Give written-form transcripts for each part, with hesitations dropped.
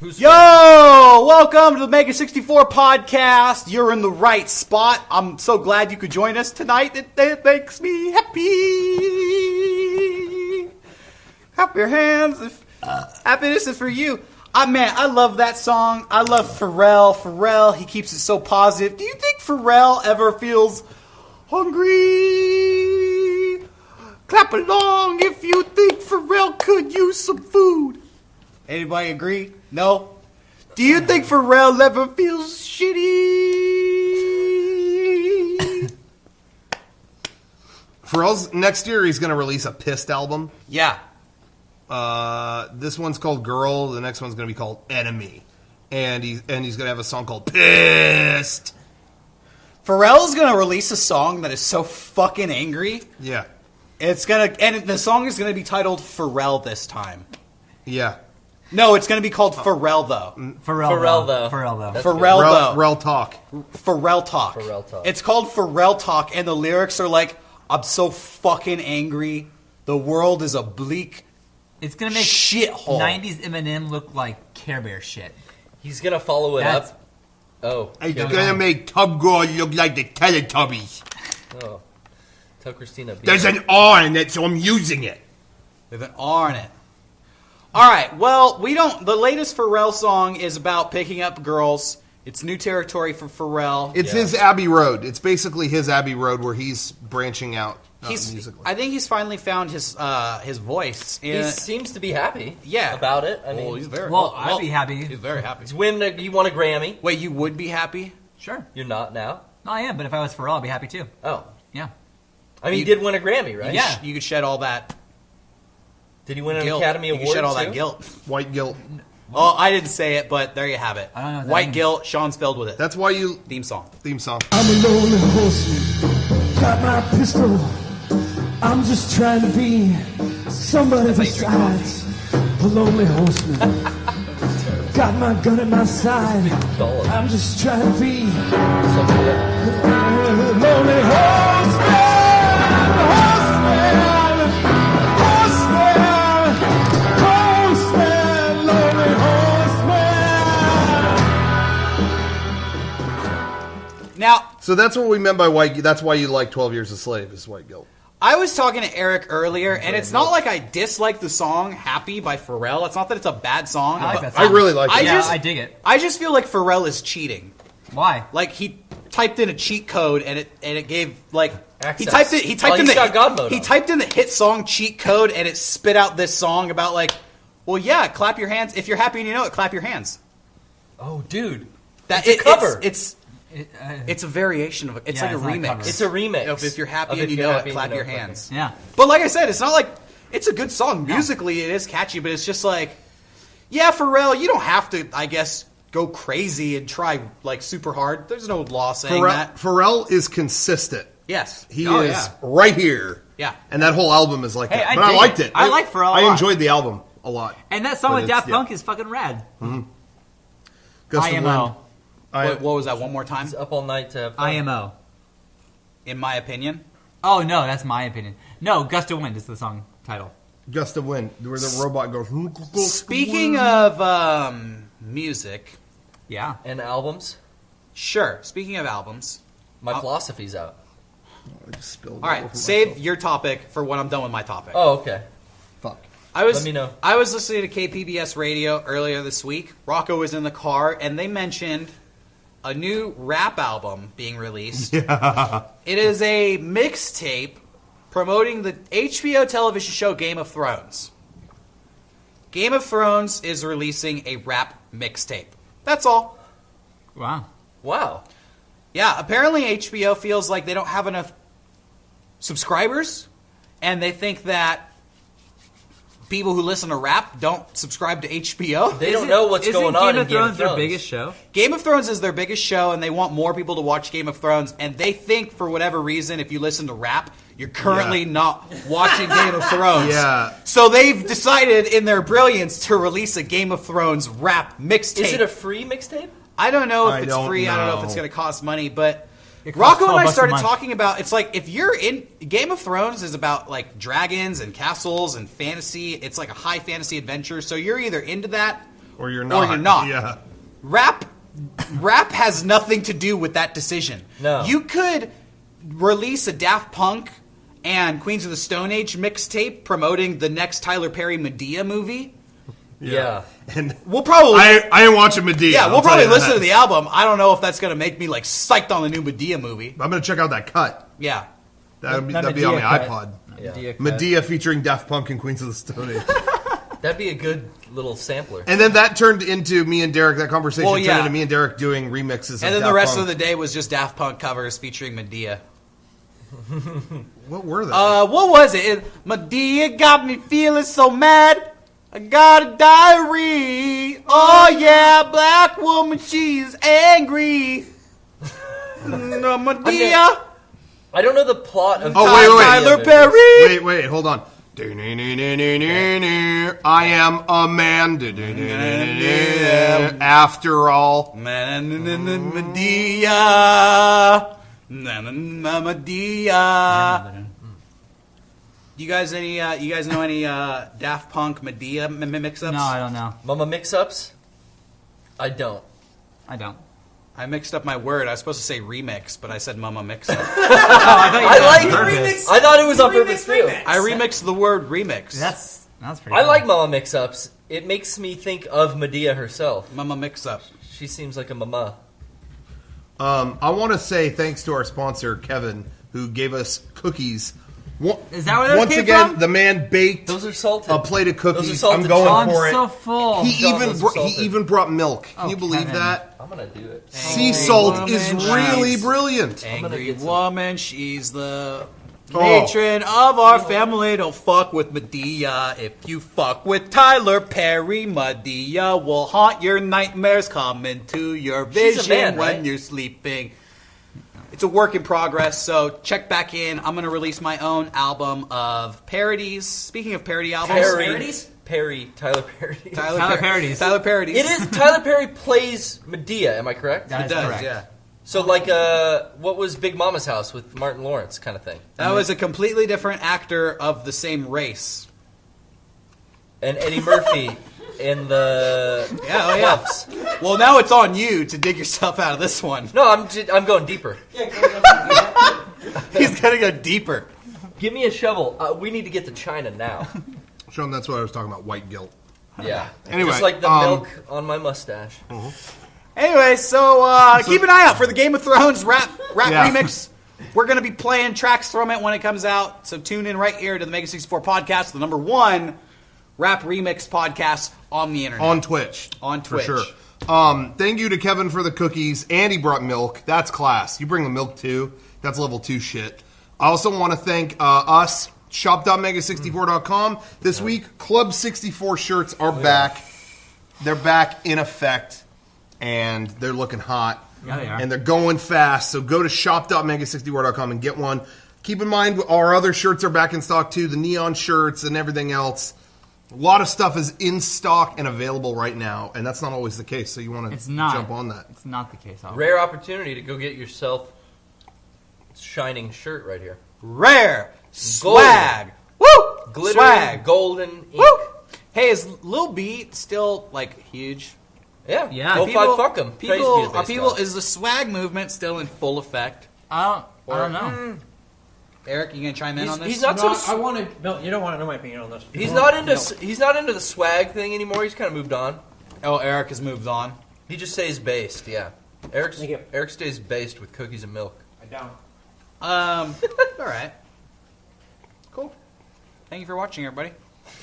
Yo! Welcome to the Mega64 Podcast. You're in the right spot. I'm so glad you could join us tonight. It makes me happy. Clap your hands if happiness is for you. Man, I love that song. I love Pharrell. Pharrell, he keeps it so positive. Do you think Pharrell ever feels hungry? Clap along if you think Pharrell could use some food. Anybody agree? No? Do you think Pharrell ever feels shitty? Pharrell's next year he's going to release a Pissed album. Yeah. This one's called Girl. The next one's going to be called Enemy. And he's going to have a song called Pissed. Pharrell's going to release a song that is so fucking angry. Yeah. And the song is going to be titled Pharrell this time. Yeah. No, it's going to be called Pharrell, though. Pharrell, though. Pharrell Talk. Pharrell Talk. Pharrell Talk. It's called Pharrell Talk, and the lyrics are like, I'm so fucking angry. The world is a bleak It's going to make shithole. 90s Eminem look like Care Bear shit. He's going to follow it up. Oh. It's going to make Tub Girl look like the Teletubbies. Oh. Tell Christina. There's an R in it, so I'm using it. With an R in it. All right, well, the latest Pharrell song is about picking up girls. It's new territory for Pharrell. It's his Abbey Road. It's basically his Abbey Road where he's branching out musically. I think he's finally found his voice. He seems to be happy Yeah. about it. I mean, he's very I'd be happy. He's very happy. he's winning. You won a Grammy. Wait, you would be happy? Sure. You're not now? No, I am, but if I was Pharrell, I'd be happy too. Oh. Yeah. I mean, you did win a Grammy, right? Yeah. You could shed all that Did he win an guilt. Academy Award, You could shed all too? that guilt. White guilt. Oh, I didn't say it, but there you have it. I don't know what that White means. guilt, Sean spelled with it. That's why you... Theme song. Theme song. I'm a lonely horseman, got my pistol. I'm just trying to be somebody besides a lonely horseman. Got my gun at my side. I'm just trying to be a lonely horseman. Lonely horseman. Now, So that's what we meant by white... That's why you like 12 Years a Slave, is white guilt. I was talking to Eric earlier, and it's not like I dislike the song Happy by Pharrell. It's not that it's a bad song. I like but that song. I really like it. I dig it. I just feel like Pharrell is cheating. Why? Like, he typed in a cheat code, and it gave, like... Access. He typed in the hit song cheat code, and it spit out this song about, like, well, yeah, clap your hands. If you're happy and you know it, clap your hands. Oh, dude. It's a cover. It's a variation of it. It's Yeah, like a it's not a remix. cover. It's a remix. If you're happy of and If you You're know Happy it, and clap You your Know It. hands. Yeah. But like I said, it's not like it's a good song. Musically, it is catchy, but it's just like, yeah, Pharrell, you don't have to, I guess, go crazy and try like super hard. There's no law saying that. Pharrell is consistent. Yes, He is right here. Yeah. And that whole album is like Hey, that. I But I dig liked it. it. I like Pharrell a I lot. enjoyed the album a lot. And that song But with it's- Daft yeah. Punk is fucking rad. Gust of IMO. Wind. What was that? One more time. He's up all night to have fun. IMO. In my opinion, Oh, no, that's my opinion. No, Gust of Wind is the song title. Gust of Wind, where the robot goes. speaking of music, Yeah. And albums. sure. Speaking of albums, My philosophy's out. I just spilled all all right, over save myself. your topic for when I'm done with my topic. Oh, okay. Fuck. Let me know. I was listening to KPBS radio earlier this week. Rocco was in the car, and they mentioned a new rap album being released. Yeah. It is a mixtape promoting the HBO television show Game of Thrones. Game of Thrones is releasing a rap mixtape. That's all. Wow. Wow. Yeah, apparently HBO feels like they don't have enough subscribers, and they think that people who listen to rap don't subscribe to HBO. They don't know what's going on in Game of Thrones. their biggest show? Game of Thrones is their biggest show, and they want more people to watch Game of Thrones, and they think, for whatever reason, if you listen to rap, you're currently not watching Game of Thrones. Yeah. So they've decided, in their brilliance, to release a Game of Thrones rap mixtape. Is it a free mixtape? I don't know if I it's don't free. I don't know if know. it's going to cost money, but costs Rocco and I $12 a started month. talking about, it's like, if you're in, Game of Thrones is about like dragons and castles and fantasy. It's like a high fantasy adventure. So you're either into that or you're not. Yeah. Rap has nothing to do with that decision. No. You could release a Daft Punk and Queens of the Stone Age mixtape promoting the next Tyler Perry Medea movie. Yeah. And We'll probably I ain't watching Medea. yeah, I'll we'll tell probably you listen that. to the album. I don't know if that's going to make me like psyched on the new Medea movie. I'm gonna check out that cut. Yeah. That'd be That on the Medea cut. iPod. Yeah. Medea featuring Daft Punk and Queens of the Stone Age. That'd be a good little sampler. And then that turned into me and Derek. That conversation Well, turned yeah. into me and Derek doing remixes. And of then the Daft rest Punk. of the day was just Daft Punk covers featuring Medea. What were they? What was it? Medea got me feeling so mad. I got a diary. Oh yeah, black woman, she's angry. No, Medea. I don't know the plot of. Oh, wait. Tyler Perry. Wait, hold on. I am a man. After all. Medea. Medea. You guys know any Daft Punk Medea mix-ups? No, I don't know. Mama mix-ups? I don't. I mixed up my word. I was supposed to say remix, but I said mama mix-up. I like it. I thought it was on purpose too. I remixed the word remix. That's pretty. I cool. like Mama mix-ups. It makes me think of Medea herself. Mama mix-up. She seems like a mama. I want to say thanks to our sponsor, Kevin, who gave us cookies. Is that where those Once came again, from? the man baked Those are salted. a plate of Those are cookies. salted I'm going chocolate. for I'm it. so full. He God, even those are salted. he even brought milk. Can Oh, you believe Kevin. that? I'm gonna do it. Sea salt woman, is really she's- brilliant. I'm gonna Angry get some. woman, she's the Oh. matron of our family. Don't fuck with Medea. If you fuck with Tyler Perry, Medea will haunt your nightmares, come into your She's a vision man, when right? you're sleeping. It's a work in progress, so check back in. I'm going to release my own album of parodies. Speaking of parody albums, Tyler Perry. Tyler Parodies. Tyler parodies. It is Tyler Perry plays Medea. Am I correct? That It is does, correct. yeah. So like, what was Big Mama's House with Martin Lawrence kind of thing? That was a completely different actor of the same race. And Eddie Murphy in the Yeah, oh yeah. Clubs. Well, now it's on you to dig yourself out of this one. No, I'm going deeper. He's going to go deeper. Give me a shovel. We need to get to China now. Sean, that's what I was talking about. White guilt. Yeah. Anyway, just like the milk on my mustache. Anyway, so keep an eye out for the Game of Thrones rap Yeah. remix. We're going to be playing tracks from it when it comes out. So tune in right here to the Mega64 Podcast, the #1 rap remix podcast on the internet. On Twitch. On Twitch. For sure. Thank you to Kevin for the cookies. Andy brought milk. That's class. You bring the milk too. That's level 2 shit. I also want to thank us, shop.mega64.com. This week, Club 64 shirts are back. They're back in effect, and they're looking hot. Yeah, they are. And they're going fast, so go to shop.mega64.com and get one. Keep in mind, our other shirts are back in stock too, the neon shirts and everything else. A lot of stuff is in stock and available right now, and that's not always the case, so you want to jump on that. It's not the case. Rare opportunity to go get yourself a shining shirt right here. Rare swag. Woo! Glittering Swag. golden ink. Woo! Hey, is Lil B still like huge? Yeah. Yeah. Go fuck him. Is the swag movement still in full effect? I don't know. Eric, you gonna chime in on this? He's not No, so. I want to. No, you don't want to know my opinion on this. He's not into the swag thing anymore. He's kind of moved on. Oh, Eric has moved on. He just stays based. Yeah. Eric you. stays based with cookies and milk. I don't. All right. Cool. Thank you for watching, everybody.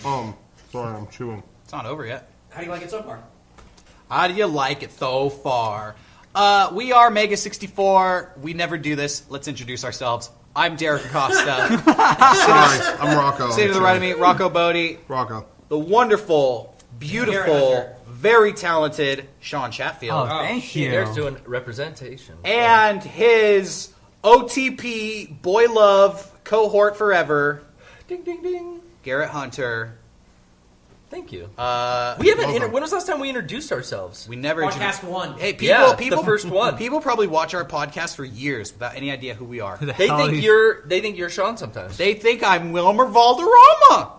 Sorry, I'm chewing. It's not over yet. How do you like it so far? How do you like it so far? We are Mega64. We never do this. Let's introduce ourselves. I'm Derek Acosta. Sorry, I'm Rocco. Sitting to the right of me, Rocco Bodie. Rocco. The wonderful, beautiful, very talented Sean Oh, Chatfield. thank you. Eric's doing representation. And his OTP Boy Love cohort forever, Ding ding ding. Garrett Hunter. Thank you. We We haven't. When was the last time we introduced ourselves? We never Podcast 1. Hey, people, Yeah, people, the first one. People probably watch our podcast for years without any idea who we are. Who the They hell think is- you're. They think you're Sean sometimes. They think I'm Wilmer Valderrama.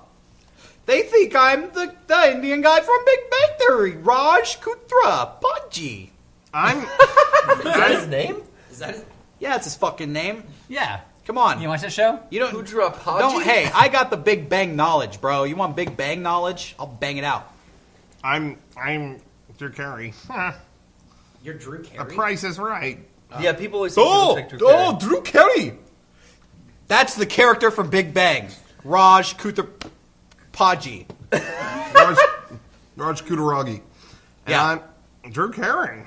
They think I'm the Indian guy from Big Bang Theory, Raj Kutra Pudgy. Is that his name? Is that it? Yeah, it's his fucking name. Yeah. Come on. You watch that show? You don't. Kudra Pudgy? Don't. Hey, I got the Big Bang knowledge, bro. You want Big Bang knowledge? I'll bang it out. I'm Drew Carey. You're Drew The Carey? Price is Right. Yeah, people always think he looks like Drew Carey. Drew Carey. That's the character from Big Bang, Raj Kutra Pudgy. Raj Kutaragi. And Yeah. I'm Drew Carey.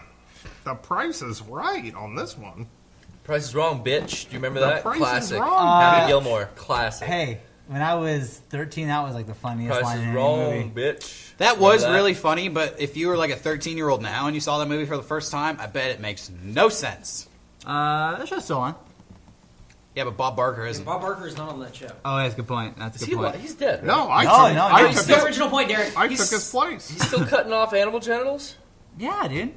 The Price is Right on this one. Price is Wrong, bitch. Do you remember The that? Price is Classic. Wrong. Happy Gilmore. Classic. Hey, when I was 13, that was like the funniest Price line is in Wrong, any movie. bitch. That was Remember really funny, but if you were like a 13-year-old now and you saw that movie for the first time, I bet it makes no sense. That show's still on. Yeah, but Bob Barker isn't. Bob Barker is not on that show. Oh, that's a good point. That's a Is good he point. alive? He's dead. Right? No, I No, took The original point, Derek. I took his place. He's still cutting off animal genitals? Yeah, dude.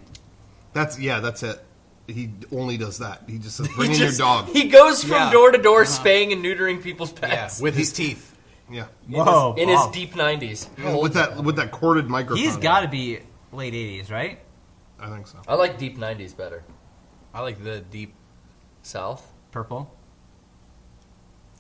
That's it. He only does that. He just says, "Bring in your dog." He goes from Yeah. door to door spaying and neutering people's Yeah, pets. with his teeth. Yeah, Whoa. In his deep 90s. with that corded microphone. He's got to be late 80s, right? I think so. I like deep 90s better. I like the deep. South? Purple.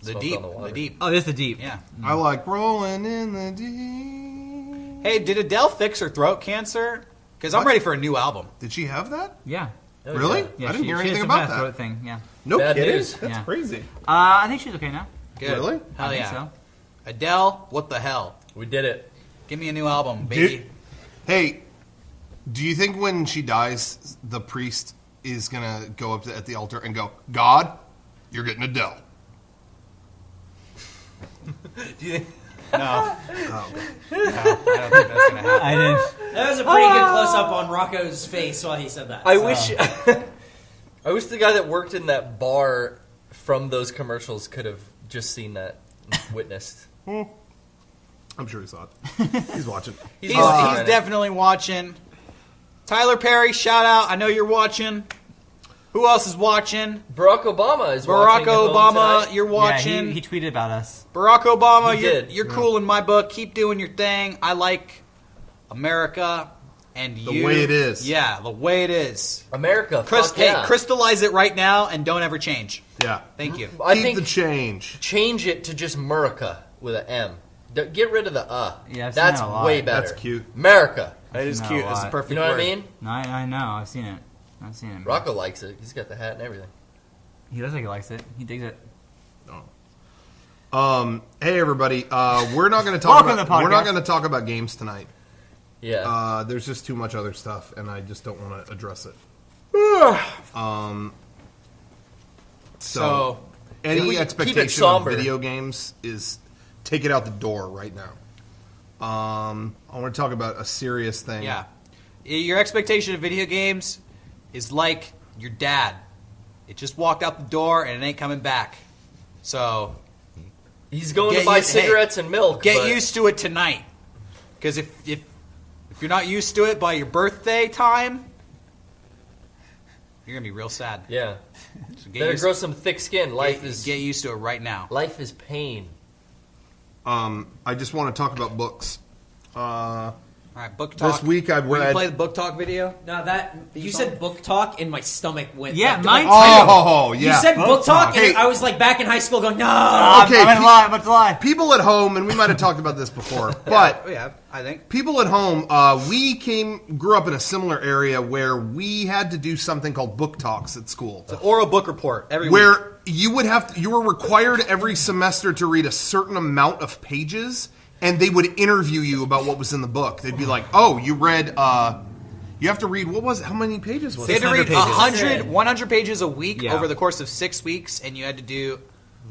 The Smoke deep. on the water. The deep. Oh, this is the deep. Yeah. I like rolling in the deep. Hey, did Adele fix her throat cancer? Because I'm What? ready for a new album. Did she have that? Yeah. Oh, Really? yeah. Yeah, I didn't she hear had anything some about kind of that. throat thing. Yeah. No Bad kidding. news. That's Yeah. crazy. I think she's okay now. Good. Really? Hell I think yeah. so. Adele, what the hell? We did it. Give me a new album, baby. Dude. Hey, do you think when she dies, the priest is gonna go up at the altar and go, "God, you're getting Adele"? No. No, I don't think that's gonna happen. I didn't. That was a pretty good close up on Rocco's face while he said that. I So- wish I wish the guy that worked in that bar from those commercials could have just seen that, witnessed. I'm sure he saw it. He's watching. He's fine. definitely watching. Tyler Perry, shout out. I know you're watching. Who else is watching? Barack Obama is Barack watching at home Obama, tonight. you're watching. Yeah, he tweeted about us. Barack Obama, He you're, did. you're cool in my book. Keep doing your thing. I like America and you. way it is. Yeah, the way it is. America. Fuck Hey, yeah. crystallize it right now and don't ever change. Yeah. Thank you. I Keep think the change. change it to just America with an M. Get rid of the Yeah, I've seen That's that a lot. way better. That's cute. America. That is No, cute. That's the I- perfect You know what I word. mean? No, I know. I've seen it. I've seen it. Rocco likes it. He's got the hat and everything. He looks like he likes it. He digs it. Hey everybody, we're not going to talk Welcome to the about we're not podcast. going to talk about games tonight. Yeah. There's just too much other stuff, and I just don't want to address it. So, If we Any keep it expectation of somber. video games is take it out the door right now. I want to talk about a serious thing. yeah. Your expectation of video games is like your dad. It just walked out the door and it ain't coming back. So, He's going Get to buy used- hey, cigarettes and milk. get but used to it tonight. Because if you're not used to it by your birthday time, you're going to be real sad. Yeah. So Better grow some thick skin. Life is get used to it right now. life is pain. I just want to talk about books. All right, book talk. This week I've Will you read. play the book talk video? No, that you said book talk, and my stomach went. Yeah, like, mine Oh, yeah. You said book talk, Hey. and I was like back in high school going, no. Okay, I'm gonna lie. I'm about to lie. People at home, and we might have talked about this before, but Yeah, I think. people at home, we grew up in a similar area where we had to do something called book talks at school, Oral book report every week. where you were required every semester to read a certain amount of pages, and they would interview you about what was in the book. They'd be like, "Oh, you read. You have to read. What was it? How many pages was They it?" had to read 600 100 pages a week Yeah. over the course of 6 weeks, and you had to do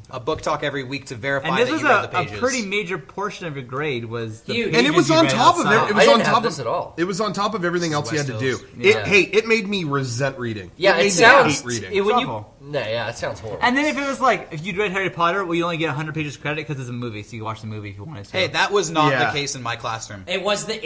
a book talk every week to verify And that this was you read the a pages. pretty major portion of your grade was the Huge. And it pages was you on read top of outside. it. It I was didn't on have top this of at all. It was on top of everything else you had to do. West Hills. Yeah. It made me resent reading. Yeah, made it me sounds. hate reading. When It's you awful. Nah, yeah, it sounds horrible. And then if it was like, if you read Harry Potter, well, you only get 100 pages credit because it's a movie, so you watch the movie if you wanted to. Hey, that was not Yeah. the case in my classroom. It wasn't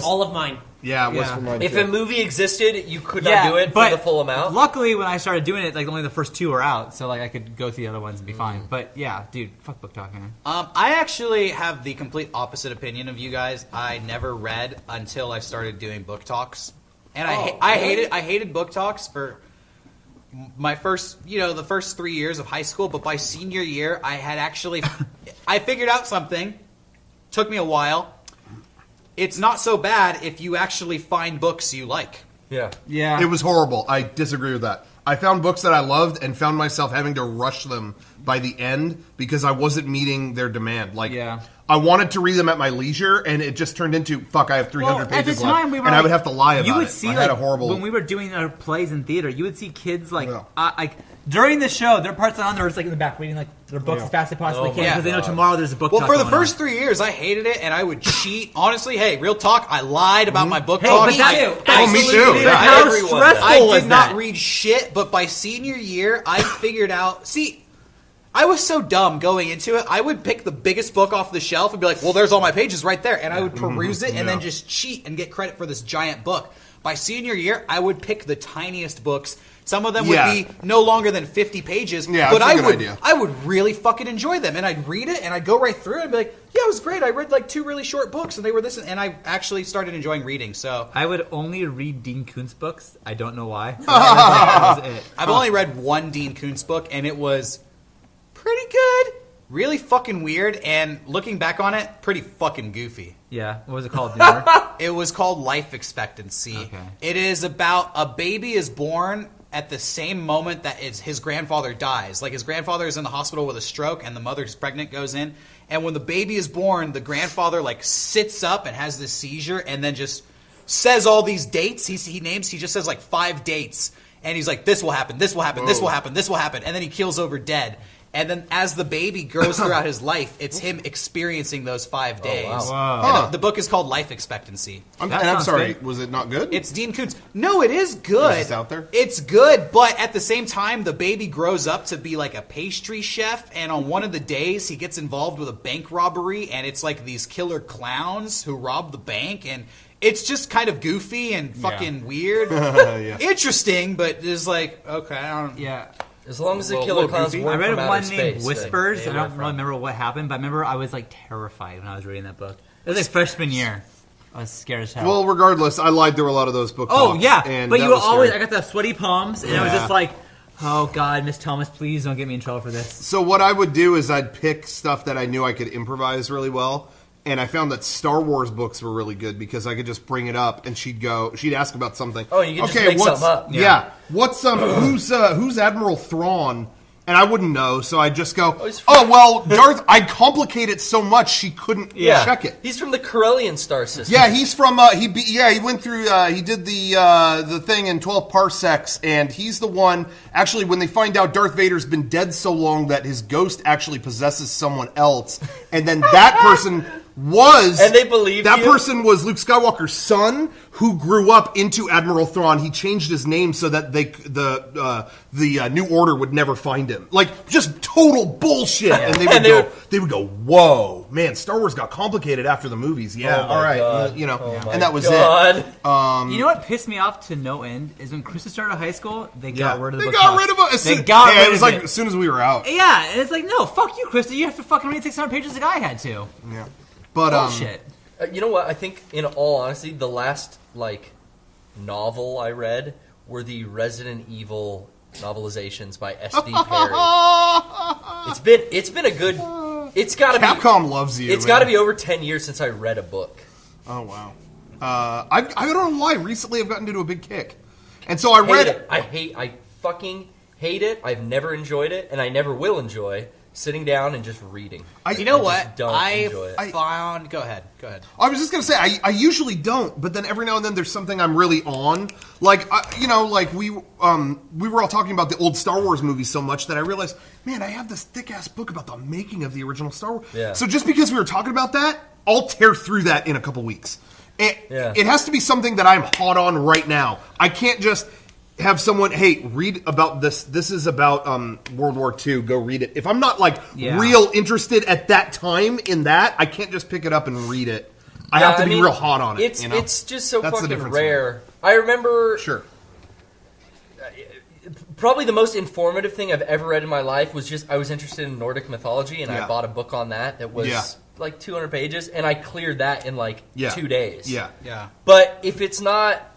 all of mine. Yeah, it was Yeah. for mine if too. a movie existed, you could not do it for the full amount. Luckily, when I started doing it, like only the first 2 were out, so like I could go through the other ones and be fine. But yeah, dude, fuck book talk, man. I actually have the complete opposite opinion of you guys. I never read until I started doing book talks, and I hated book talks for my first, the first 3 years of high school. But by senior year, I had actually, I figured out something. Took me a while. It's not so bad if you actually find books you like. Yeah. Yeah. It was horrible. I disagree with that. I found books that I loved and found myself having to rush them by the end because I wasn't meeting their demand. Like, Yeah. I wanted to read them at my leisure, and it just turned into, fuck, I have 300 at the pages time, left, we were and I like- would have to lie about you would it. see I had like a horrible... when we were doing our plays in theater, you would see kids like Yeah. like during the show, their parts on there was like in the back reading like their books as fast as they possibly Oh can my because they know God. tomorrow there's a book. Well, talk for the going first on. 3 years, I hated it, and I would cheat. Honestly, hey, real talk, I lied about my book Hey, talk. but that- Oh, me too. Absolutely. Yeah. How Everyone does. stressful I was did not that? read shit, but by senior year, I figured out. See, I was so dumb going into it. I would pick the biggest book off the shelf and be like, "Well, there's all my pages right there," and I would peruse it and then just cheat and get credit for this giant book. By senior year, I would pick the tiniest books. Some of them would Yeah. be no longer than 50 pages, Yeah, but that's a I good would idea. I would really fucking enjoy them, and I'd read it and I'd go right through it and be like, "Yeah, it was great. I read like 2 really short books, and they were this," and I actually started enjoying reading. So I would only read Dean Koontz books. I don't know why. That was it. I've only read one Dean Koontz book, and it was pretty good. Really fucking weird, and looking back on it, pretty fucking goofy. Yeah. What was it called? Newer? It was called Life Expectancy. Okay. It is about a baby is born at the same moment that his grandfather dies. Like, his grandfather is in the hospital with a stroke, and the mother who's pregnant goes in. And when the baby is born, the grandfather, like, sits up and has this seizure, and then just says all these dates. He just says, like, 5 dates. And he's like, this will happen, this will happen, this will happen, this will happen. And then he keels over dead. And then as the baby grows throughout his life, it's him experiencing those 5 days. wow. And Huh. the book is called Life Expectancy. I'm That sounds sorry, good. was it not good? It's Dean Koontz. No, it is good. Is this out there? It's good, but at the same time, the baby grows up to be like a pastry chef, and on one of the days, he gets involved with a bank robbery, and it's like these killer clowns who rob the bank, and it's just kind of goofy and fucking weird. Yeah. Interesting, but it's like, okay, I don't... Yeah. As long as the Well, killer look, clowns goofy. weren't I read from outer one space, named they- Whispers. they I were don't from- really remember what happened, but I remember I was like terrified when I was reading that book. It was like freshman year. I was scared as hell. Well, regardless, I lied through a lot of those book oh talks, yeah, and but that you were was always. scary. I got the sweaty palms, and I was Yeah. just like, oh god, Miss Thomas, please don't get me in trouble for this. So what I would do is I'd pick stuff that I knew I could improvise really well, and I found that Star Wars books were really good because I could just bring it up, and she'd ask about something. Oh, you could just okay, make what's, something up. Yeah. What's who's Admiral Thrawn? And I wouldn't know, so I'd just go, he's oh, well, Darth, I'd complicate it so much she couldn't check it. He's from the Corellian star system. Yeah, he's from, he went through, he did the thing in 12 parsecs, and he's the one, actually, when they find out Darth Vader's been dead so long that his ghost actually possesses someone else, and then that person was... And they believe that you? person was Luke Skywalker's son, who grew up into Admiral Thrawn. He changed his name so that the New Order would never find him. Like, just total bullshit. And they would go, whoa, man, Star Wars got complicated after the movies. Yeah, Oh my all right. God. And that was God. it. You know what pissed me off to no end is when Krista started high school, they got rid of the They book got talk. rid of it. They got rid it was of like it. as soon as we were out. Yeah, and it's like, no, fuck you, Krista. You have to fucking read 600 pages like I had to. Yeah. But Bullshit. You know what? I think, in all honesty, the last novel I read were the Resident Evil novelizations by S.D. Perry. It's been a good. It's got to be. Capcom loves you. It's got to be over 10 years since I read a book. Oh wow. I don't know why. Recently, I've gotten into a big kick, and so I read Hate it. I fucking hate it. I've never enjoyed it, and I never will enjoy sitting down and just reading. You know I what? just don't enjoy it. found... Go ahead. I was just gonna say I usually don't, but then every now and then there's something I'm really on. Like we were all talking about the old Star Wars movies so much that I realized, man, I have this thick ass book about the making of the original Star Wars. Yeah. So just because we were talking about that, I'll tear through that in a couple weeks. It has to be something that I'm hot on right now. I can't just. have someone, hey, read about this. This is about World War II. Go read it. If I'm not like real interested at that time in that, I can't just pick it up and read it. I have to be real hot on it. It's just so That's fucking rare. I remember. Sure. Probably the most informative thing I've ever read in my life was just I was interested in Nordic mythology, and I bought a book on that was like 200 pages, and I cleared that in like 2 days. Yeah. But if it's not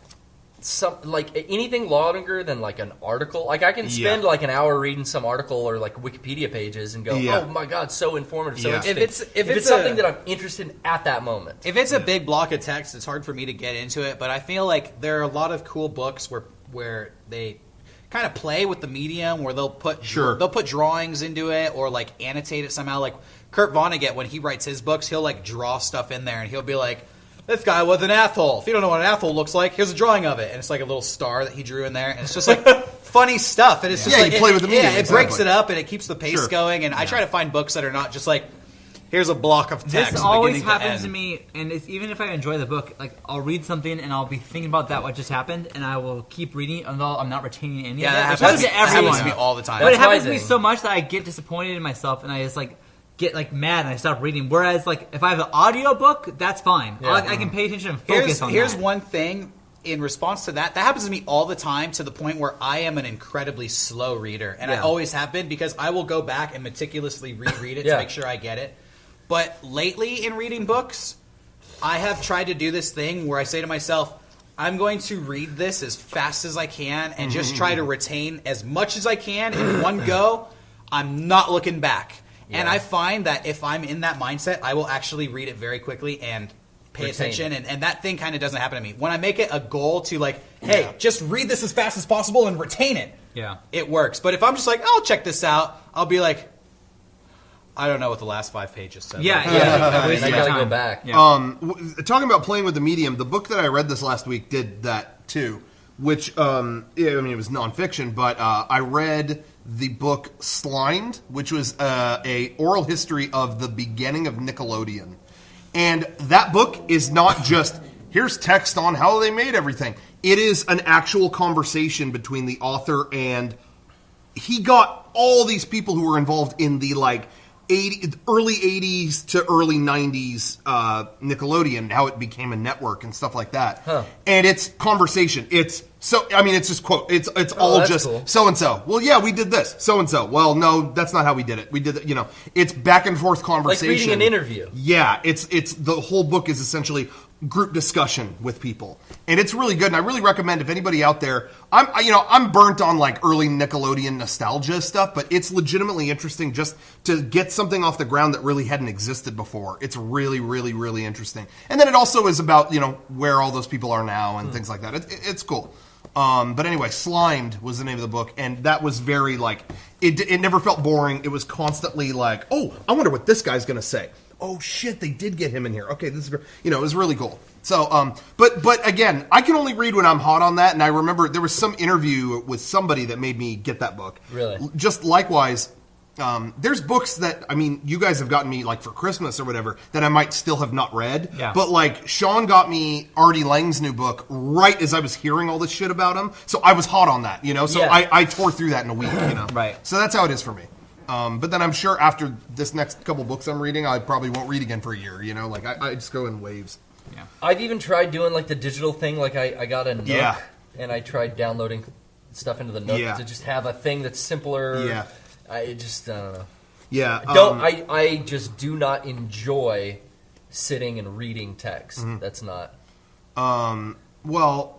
anything longer than like an article, like I can spend like an hour reading some article or like Wikipedia pages and go, oh my god, so informative, so interesting. If it's something that I'm interested in at that moment. If it's a big block of text, it's hard for me to get into it. But I feel like there are a lot of cool books where they kind of play with the medium, where they'll put drawings into it or like annotate it somehow. Like Kurt Vonnegut, when he writes his books, he'll like draw stuff in there, and he'll be like, this guy was an asshole. If you don't know what an asshole looks like, here's a drawing of it. And it's like a little star that he drew in there. And it's just like funny stuff. And it's just like, you play with the medium. Yeah, it breaks it up and it keeps the pace going. And I try to find books that are not just like, here's a block of text. This always happens to me. And even if I enjoy the book, like I'll read something and I'll be thinking about that what just happened, and I will keep reading, although I'm not retaining any of it. That happens to everyone. That happens to me all the time. But it happens to me so much that I get disappointed in myself, and I just like get like mad and I stop reading. Whereas like if I have the audio book, that's fine. I can pay attention and focus on that. Here's one thing in response to that. That happens to me all the time, to the point where I am an incredibly slow reader. And I always have been, because I will go back and meticulously reread it to make sure I get it. But lately in reading books, I have tried to do this thing where I say to myself, I'm going to read this as fast as I can and just try to retain as much as I can in one go. I'm not looking back. And I find that if I'm in that mindset, I will actually read it very quickly and pay attention. And that thing kind of doesn't happen to me. When I make it a goal to like, hey, just read this as fast as possible and retain it, it works. But if I'm just like, I'll check this out, I'll be like, I don't know what the last 5 pages said. I gotta go back. Talking about playing with the medium, the book that I read this last week did that too. Which, I mean, it was nonfiction, but I read the book Slimed, which was a oral history of the beginning of Nickelodeon. And that book is not just, here's text on how they made everything. It is an actual conversation between the author, and he got all these people who were involved in the, like, early 80s to early 90s Nickelodeon, how it became a network and stuff like that. And it's conversation. It's just quote. It's all just cool. So-and-so. Well, yeah, we did this. So-and-so. Well, no, that's not how we did it. We did it, it's back and forth conversation. Like reading an interview. Yeah, it's the whole book is essentially group discussion with people. And it's really good, and I really recommend if anybody out there, I'm burnt on like early Nickelodeon nostalgia stuff, but it's legitimately interesting just to get something off the ground that really hadn't existed before. It's really, really, really interesting. And then it also is about, where all those people are now and things like that. It's cool. But anyway, Slimed was the name of the book, and that was very like, it never felt boring. It was constantly like, oh, I wonder what this guy's going to say. Oh shit, they did get him in here. Okay, this is, it was really cool. So, but again, I can only read when I'm hot on that. And I remember there was some interview with somebody that made me get that book. Really? Just likewise, there's books that, I mean, you guys have gotten me like for Christmas or whatever that I might still have not read. Yeah. But like Sean got me Artie Lang's new book right as I was hearing all this shit about him. So I was hot on that, So I tore through that in a week, Right. So that's how it is for me. But then I'm sure after this next couple books I'm reading, I probably won't read again for a year, Like, I just go in waves. Yeah. I've even tried doing, like, the digital thing. Like, I got a Nook, and I tried downloading stuff into the Nook to just have a thing that's simpler. Yeah. I don't know. Yeah. I just do not enjoy sitting and reading text. That's not... Well,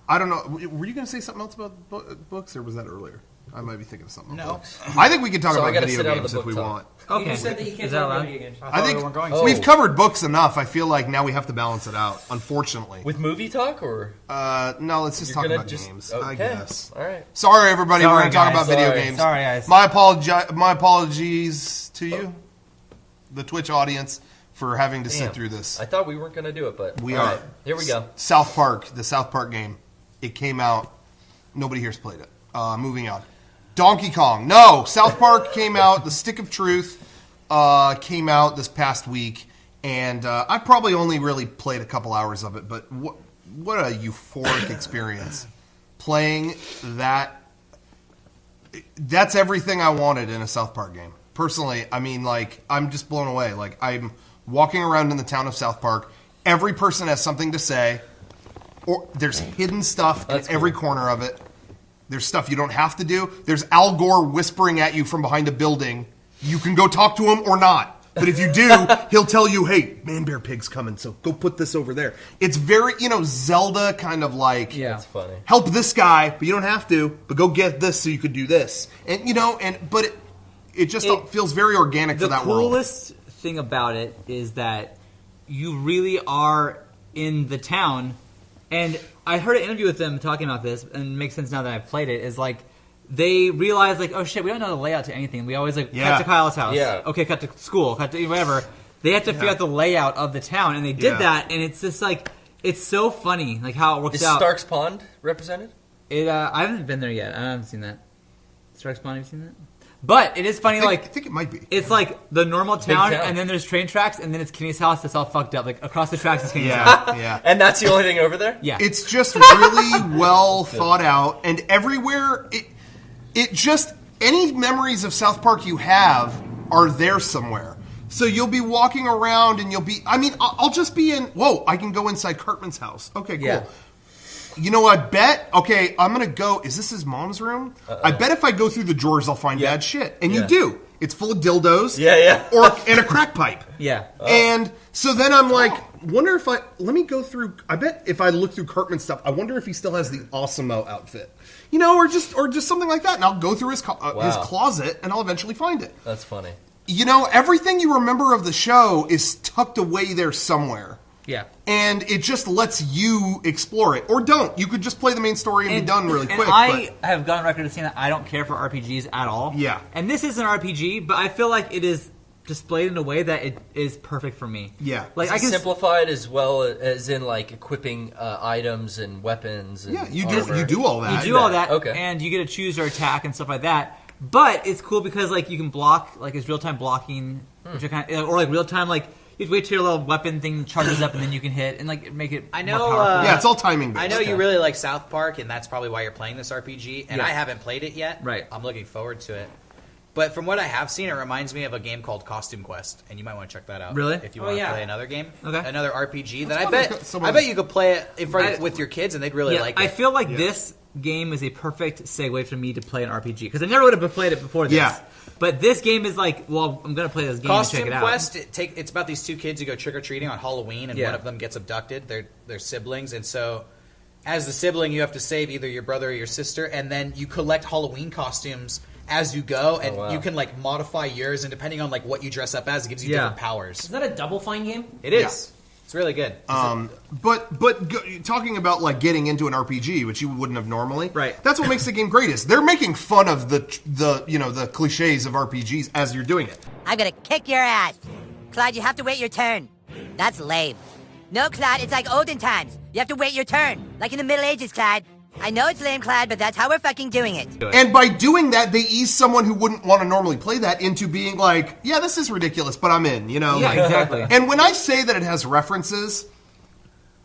I don't know. Were you going to say something else about books, or was that earlier? I might be thinking of something. No. I think we can talk So I about gotta video sit out of games the if we book want. Okay. You said that you can't Is that talk about allowed? video games. I think we weren't going to. we've covered books enough. I feel like now we have to balance it out, unfortunately. With movie talk, or...? No, let's just You're talk gonna about just- games, okay. I guess. All right. Sorry, everybody. Sorry, we're going to talk guys. about video Sorry. games. Sorry, guys. My apologies to you, the Twitch audience, for having to sit through this. I thought we weren't going to do it, but... We all are. right, here we go. South Park, the South Park game. It came out. Nobody here's played it. Moving on. Donkey Kong. No, South Park came out. The Stick of Truth came out this past week, and I probably only really played a couple hours of it. But what a euphoric experience playing that. That's everything I wanted in a South Park game. Personally, I mean, like, I'm just blown away. Like, I'm walking around in the town of South Park. Every person has something to say. Or there's hidden stuff in every corner of it. There's stuff you don't have to do. There's Al Gore whispering at you from behind a building. You can go talk to him or not. But if you do, he'll tell you, hey, Man Bear Pig's coming, so go put this over there. It's very, Zelda kind of like, That's funny. Help this guy, but you don't have to, but go get this so you could do this. And, but it just feels very organic for that world. The coolest thing about it is that you really are in the town, and I heard an interview with them talking about this, and it makes sense now that I've played it, is like, they realize, like, oh shit, we don't know the layout to anything. We always, cut to Kyle's house. Yeah. Okay, cut to school, cut to whatever. They have to figure out the layout of the town, and they did that, and it's just, like, it's so funny, like, how it works out. Is Stark's Pond represented? I haven't been there yet. I haven't seen that. Stark's Pond, have you seen that? But it is funny, I think it might be. It's like the normal town, and then there's train tracks, and then it's Kenny's house that's all fucked up. Like, across the tracks is Kenny's house. Yeah. And that's the only thing over there? Yeah. It's just really well thought out, and everywhere, it just, any memories of South Park you have are there somewhere. So you'll be walking around, and I'll just be in, I can go inside Cartman's house. Okay, cool. Yeah. I bet, I'm going to go, is this his mom's room? I bet if I go through the drawers, I'll find bad shit. And you do. It's full of dildos. Yeah. And a crack pipe. Yeah. And so then I'm like, let me go through, I bet if I look through Cartman's stuff, I wonder if he still has the Awesome-O outfit. Or just something like that. And I'll go through his closet, and I'll eventually find it. That's funny. Everything you remember of the show is tucked away there somewhere. Yeah. And it just lets you explore it. Or don't. You could just play the main story and be done really quick. I have gone on record as saying that I don't care for RPGs at all. Yeah. And this is an RPG, but I feel like it is displayed in a way that it is perfect for me. Yeah. Like, I can simplified as well as in, like, equipping items and weapons and you armor. do all that. You do all that, okay. And you get to choose your attack and stuff like that. But it's cool because, like, you can block, like, it's real-time blocking, which are kind of, or, like, real-time, like, you wait till your little weapon thing charges up and then you can hit and like make it more powerful. Yeah, it's all timing based. I know you really like South Park, and that's probably why you're playing this RPG. And I haven't played it yet. Right. I'm looking forward to it. But from what I have seen, it reminds me of a game called Costume Quest, and you might want to check that out. Really? If you want to play another game, Okay. Another RPG that I bet you could play it in front with your kids, and they'd really like it. I feel like this game is a perfect segue for me to play an RPG because I never would have played it before this. Yeah. But this game is like, well, I'm going to play this game and check it out. Costume Quest, it's about these two kids who go trick-or-treating on Halloween, and one of them gets abducted. They're siblings, and so as the sibling, you have to save either your brother or your sister, and then you collect Halloween costumes as you go, and you can like modify yours, and depending on like what you dress up as, it gives you different powers. Is that a Double Fine game? It is. It's really good. But talking about like getting into an RPG, which you wouldn't have normally, right? That's what makes the game greatest. They're making fun of the cliches of RPGs as you're doing it. I'm gonna kick your ass, Clyde. You have to wait your turn. That's lame. No, Clyde, it's like olden times. You have to wait your turn, like in the Middle Ages, Clyde. I know it's lame, Clyde, but that's how we're fucking doing it. And by doing that, they ease someone who wouldn't want to normally play that into being like, yeah, this is ridiculous, but I'm in, Yeah, exactly. And when I say that it has references,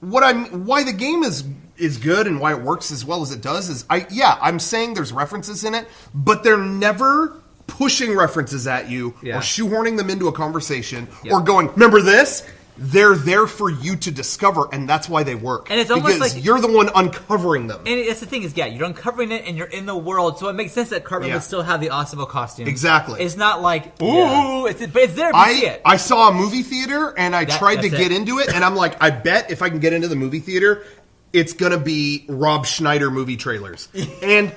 why the game is good and why it works as well as it does is, I'm saying there's references in it, but they're never pushing references at you or shoehorning them into a conversation or going, remember this? They're there for you to discover, and that's why they work. And it's almost because like you're the one uncovering them. And that's the thing is, you're uncovering it, and you're in the world, so it makes sense that Cartman would still have the Awesome-O costume. Exactly. It's not like, ooh, but it's there if you see it. I saw a movie theater, and I tried to get into it, and I'm like, I bet if I can get into the movie theater, it's going to be Rob Schneider movie trailers. And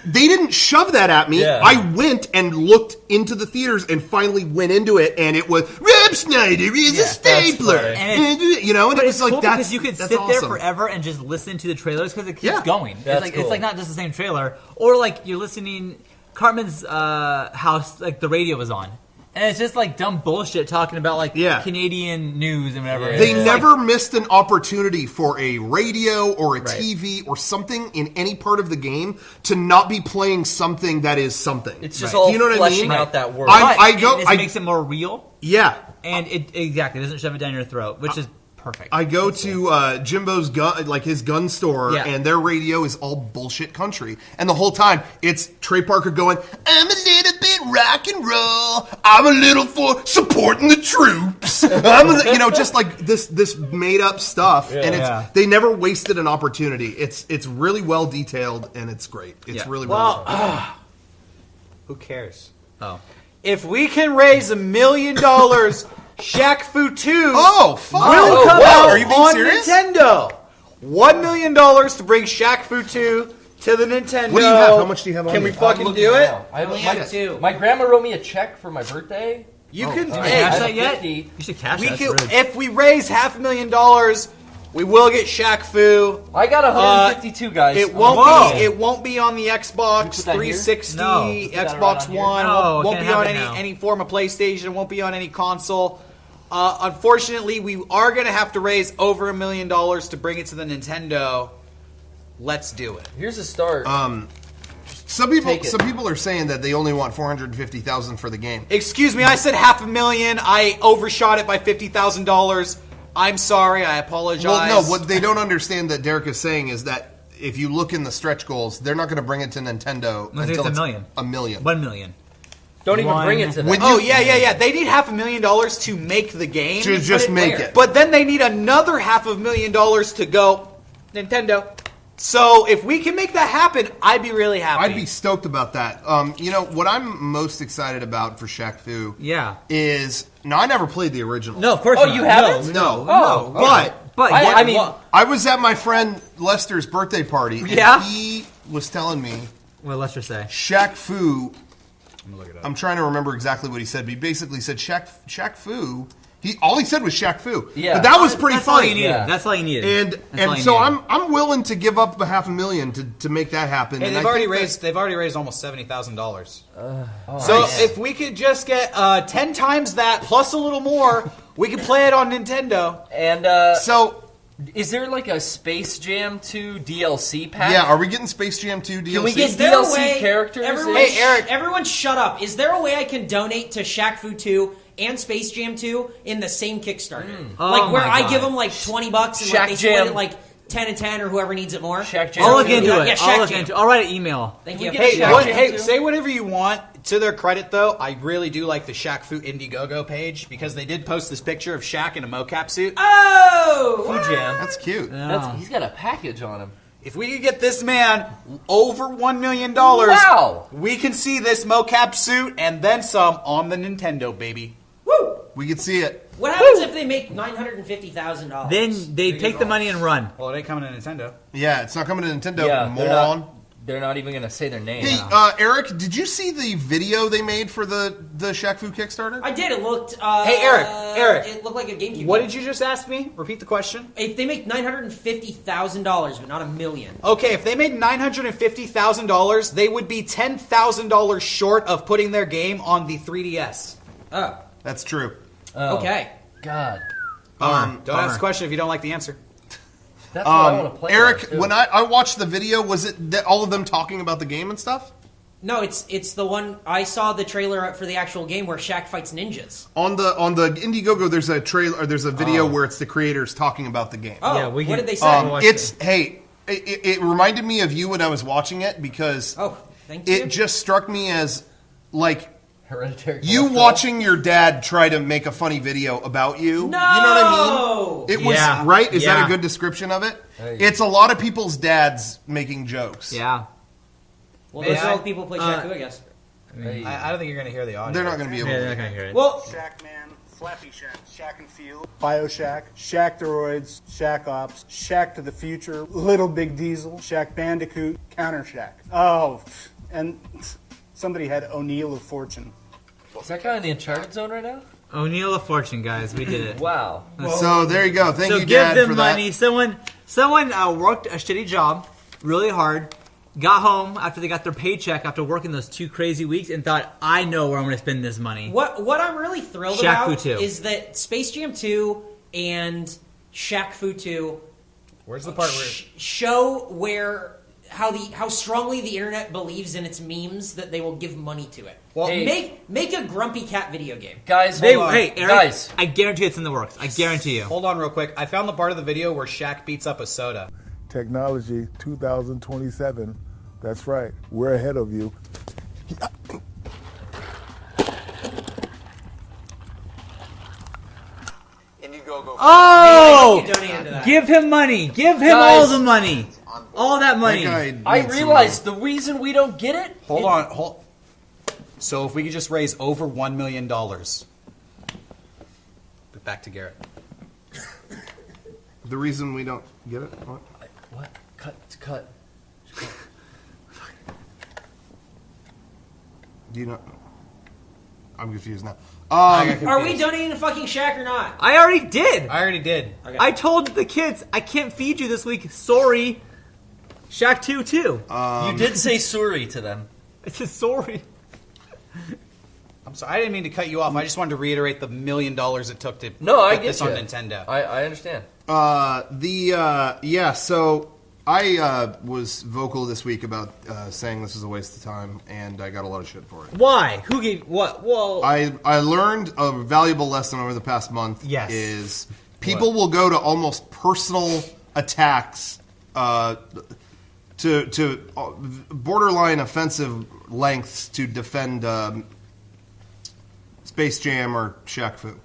they didn't shove that at me. Yeah. I went and looked into the theaters and finally went into it, and it was Rob Schneider is a stapler. And it was like cool that's because you could that's sit there awesome. Forever and just listen to the trailers because it keeps going. That's It's like not just the same trailer, or like you're listening. Cartman's house, like the radio was on. And it's just like dumb bullshit talking about like Canadian news and whatever. They never missed an opportunity for a radio or a TV or something in any part of the game to not be playing something that is something. It's just all fleshing out that world. It makes it more real. Yeah. And it doesn't shove it down your throat, which is perfect. I go to Jimbo's gun, like his gun store, and their radio is all bullshit country, and the whole time it's Trey Parker going, "I'm a little bit rock and roll. I'm a little for supporting the troops." Just like this made up stuff, and they never wasted an opportunity. It's really well detailed and it's great. It's really well done. Who cares? Oh, if we can raise $1 million, Shaq Fu 2 will come out Are you being on serious? Nintendo. $1 million to bring Shaq Fu 2 to the Nintendo. What do you have? How much do you have on Can we you? fucking do it? I only have 2. My grandma wrote me a check for my birthday. You can. cash that I'm yet? 50. You should cash We that. can, That's rude. if we raise $500,000, we will get Shaq Fu. I got 152 guys. It won't be on the Xbox that here? 360, No. Put that Xbox right on here. One. No, won't can't be on have it now. any form of PlayStation. It won't be on any console. Unfortunately, we are going to have to raise over $1 million to bring it to the Nintendo. Let's do it. Here's a start. Some people are saying that they only want $450,000 for the game. Excuse me, I said $500,000. I overshot it by $50,000. I'm sorry. I apologize. Well, no, what they don't understand that Derek is saying is that if you look in the stretch goals, they're not going to bring it to Nintendo I think until it's it's $1 million. $1 million. $1 million. Don't even bring it to them. When Oh, you- yeah. They need $500,000 to make the game. To just make where? it. But then they need another $500,000 to go Nintendo. So if we can make that happen, I'd be really happy. I'd be stoked about that. What I'm most excited about for Shaq Fu is... Now, I never played the original. No, of course Oh, not. you haven't? No. Oh, But I mean, I was at my friend Lester's birthday party, and Yeah? he was telling me Well, let's just say. Shaq Fu... I'm trying to remember exactly what he said, but he basically said Shaq Fu... All he said was Shaq Fu. Yeah. But that was pretty That's all funny. you needed. Yeah. That's all you needed. That's all And you so needed. I'm willing to give up $500,000 to make that happen. Hey, And they've I already think raised. They've already raised almost $70,000. So if we could just get 10 times that plus a little more, we can play it on Nintendo. and So is there like a Space Jam 2 DLC pack? yeah, are we getting Space Jam 2 DLC? Can we get Is there a DLC way, characters? Everyone, Hey, Eric. Everyone shut up. Is there a way I can donate to Shaq Fu 2 and Space Jam 2 in the same Kickstarter? Oh Like where my I God. give them like $20 and Shaq like they split Jam. it like 10 and 10 or whoever needs it more. Shaq Jam. I'll look into Yeah, it. Shaq I'll look Jam. into it. I'll write an email. Thank Can you. we get Hey, Shaq Jam too? say whatever you want. To their credit, though, I really do like the Shaq Fu Indiegogo page because they did post this picture of Shaq in a mocap suit. Oh! Fu Jam. That's cute. He's got a package on him. If we could get this man over $1 million, Wow. we can see this mocap suit and then some on the Nintendo, baby. Woo! We could see it. What happens if they make $950,000? Then they take the money and run. Well, it ain't coming to Nintendo. Yeah, it's not coming to Nintendo, Yeah, moron. They're not even going to say their name. Hey, Eric, did you see the video they made for the Shaq Fu Kickstarter? I did. It looked. Hey, Eric. It looked like a GameCube. What did you just ask me? Repeat the question. If they make $950,000, but not $1 million. Okay, if they made $950,000, they would be $10,000 short of putting their game on the 3DS. Oh, That's true. okay. God. Don't ask the question if you don't like the answer. That's what I want to play. Eric, too. when I watched the video, was it that all of them talking about the game and stuff? No, it's the one I saw the trailer for the actual game where Shaq fights ninjas. On the Indiegogo, there's a trailer, or there's a video where it's the creators talking about the game. Oh, Yeah, we what can- did they say? watch It reminded me of you when I was watching it because Oh, thank you. it just struck me as like Hereditary. you Cholesterol. watching your dad try to make a funny video about you. No! You know what I mean? It was Yeah. right. Is that Yeah. a good description of it? Hey. It's a lot of people's dads making jokes. Yeah. Well, those May are I- all the people who play Shaq Fu, I guess. Hey. I don't think you're going to hear the audio. They're not going to be able Yeah, to. they're not gonna hear it. Well, Shack Man, Flappy Shack, Shack and Feel, BioShack, Shackdroids, Shack Ops, Shack to the Future, Little Big Diesel, Shack Bandicoot, Counter Shack. Oh, and somebody had O'Neill of Fortune. Is that guy in the Uncharted zone right now? O'Neill of Fortune, guys. We did it. Wow. So there you go. Thank So you, give Dad, them for money. that. Someone worked a shitty job, really hard, got home after they got their paycheck after working those 2 crazy weeks, and thought, I know where I'm going to spend this money. what I'm really thrilled Shaq Fu about 2. is that Space Jam 2 and Shaq Fu 2 Where's the part where... show where how strongly the internet believes in its memes that they will give money to it. Well, make a Grumpy Cat video game, guys. Hey, Eric, guys, I guarantee it's in the works. I guarantee you. Hold on real quick. I found the part of the video where Shaq beats up a soda. Technology 2027. That's right. We're ahead of you. Oh! you donated to that. Give him money. Give him Guys. all the money. All that money. That guy I needs some realized the reason we don't get it. Hold on. So if we could just raise over $1 million. Back to Garrett. The reason we don't get it? What? What? Cut. Do you know? I'm confused now. Are we donating to fucking Shaq or not? I already did. I already did. Okay. I told the kids I can't feed you this week. Sorry. Shaq 2 too. You did say sorry to them. I said sorry. I'm sorry. I didn't mean to cut you off. I just wanted to reiterate the $1 million it took to I put get this you. on Nintendo. I understand. So I was vocal this week about saying this was a waste of time, and I got a lot of shit for it. Why? Who gave what? Well, I learned a valuable lesson over the past month. Yes. Is people will go to almost personal attacks, to borderline offensive lengths to defend Space Jam or Shaq Fu.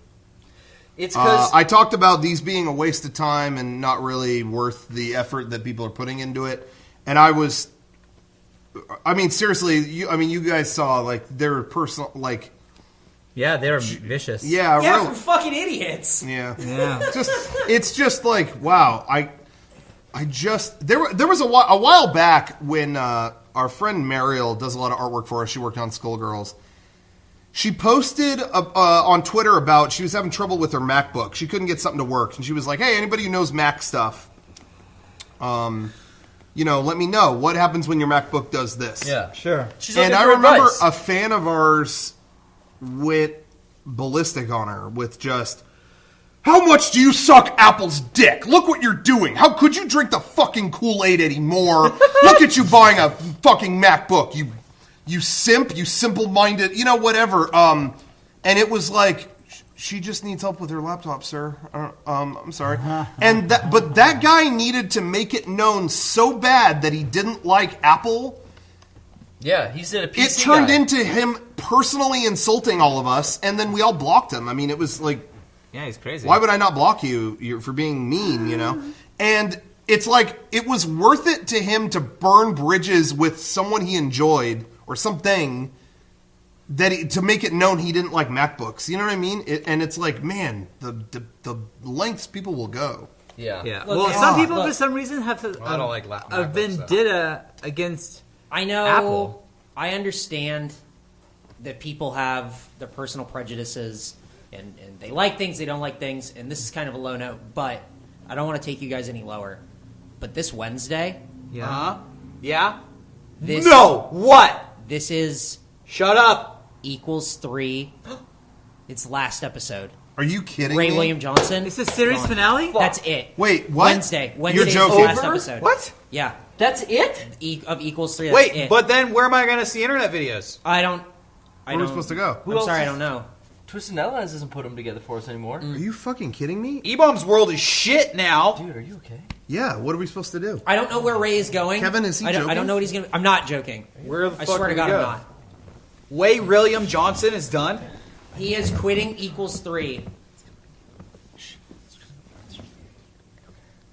It's because I talked about these being a waste of time and not really worth the effort that people are putting into it. And seriously, you guys saw, like, their personal, like... yeah, they were vicious. Yeah, Yeah, really. for fucking idiots. Yeah. Yeah. It's just like, wow, there was a while back when our friend Mariel does a lot of artwork for us. She worked on Skullgirls. She posted on Twitter about she was having trouble with her MacBook. She couldn't get something to work, and she was like, "Hey, anybody who knows Mac stuff, let me know what happens when your MacBook does this." yeah, Sure. she's And looking I for remember advice. a fan of ours went ballistic on her with just, "How much do you suck Apple's dick? Look what you're doing. How could you drink the fucking Kool-Aid anymore? Look at you buying a fucking MacBook, you simp, you simple-minded, whatever." And it was like, she just needs help with her laptop, sir. I'm sorry. But that guy needed to make it known so bad that he didn't like Apple. Yeah, he's a PC It turned guy. into him personally insulting all of us, and then we all blocked him. I mean, it was like, Yeah, he's crazy. why would I not block you for being mean, And it's like, it was worth it to him to burn bridges with someone he enjoyed or something to make it known he didn't like MacBooks. You know what I mean? And it's like, man, the lengths people will go. Yeah. Yeah. Look, well, man, some people look. for some reason have to, I don't like a MacBooks, vendetta against I know. Apple. I understand that people have their personal prejudices, and they like things, they don't like things, and this is kind of a low note, but I don't want to take you guys any lower. But this Wednesday, Yeah. Yeah? this What? This is Shut up. equals 3. It's last episode. Are you kidding Ray me? William Johnson. It's a series Gone. finale? That's it. Wait, what? Wednesday. Wednesday is the joking. last Over? episode. What? Yeah. That's it? Of equals 3. That's Wait, it. but then where am I going to see internet videos? I don't. Where are we supposed to go? I'm sorry, I don't know. Twisted Netherlands doesn't put them together for us anymore. Are you fucking kidding me? E-Bomb's world is shit now. Dude, are you okay? Yeah, what are we supposed to do? I don't know where Ray is going. Kevin, is he I don't joking? know what he's going to... I'm not joking. Where the I fuck swear to do we God, go? I'm not. Ray William Johnson is done? He is quitting equals 3.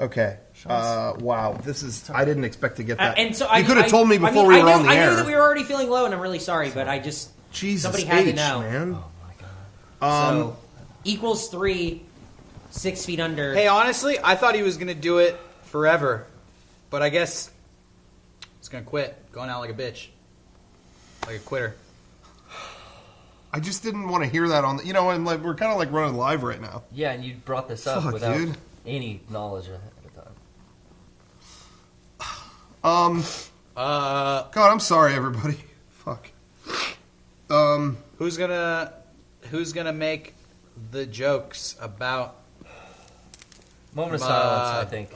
Okay. Wow. This is. I didn't expect to get that. And so you could have told me before we were on the air. I knew that we were already feeling low, and I'm really sorry, but I just... Jesus somebody had to H, know. man. So, equals 3, 6 feet under. Hey, honestly, I thought he was going to do it forever. But I guess he's going to quit. Going out like a bitch. Like a quitter. I just didn't want to hear that on the. And like we're kind of like running live right now. Yeah, and you brought this up Fuck, without dude. any knowledge ahead of time. God, I'm sorry, everybody. Fuck. Who's gonna make the jokes about Moment of silence, I think.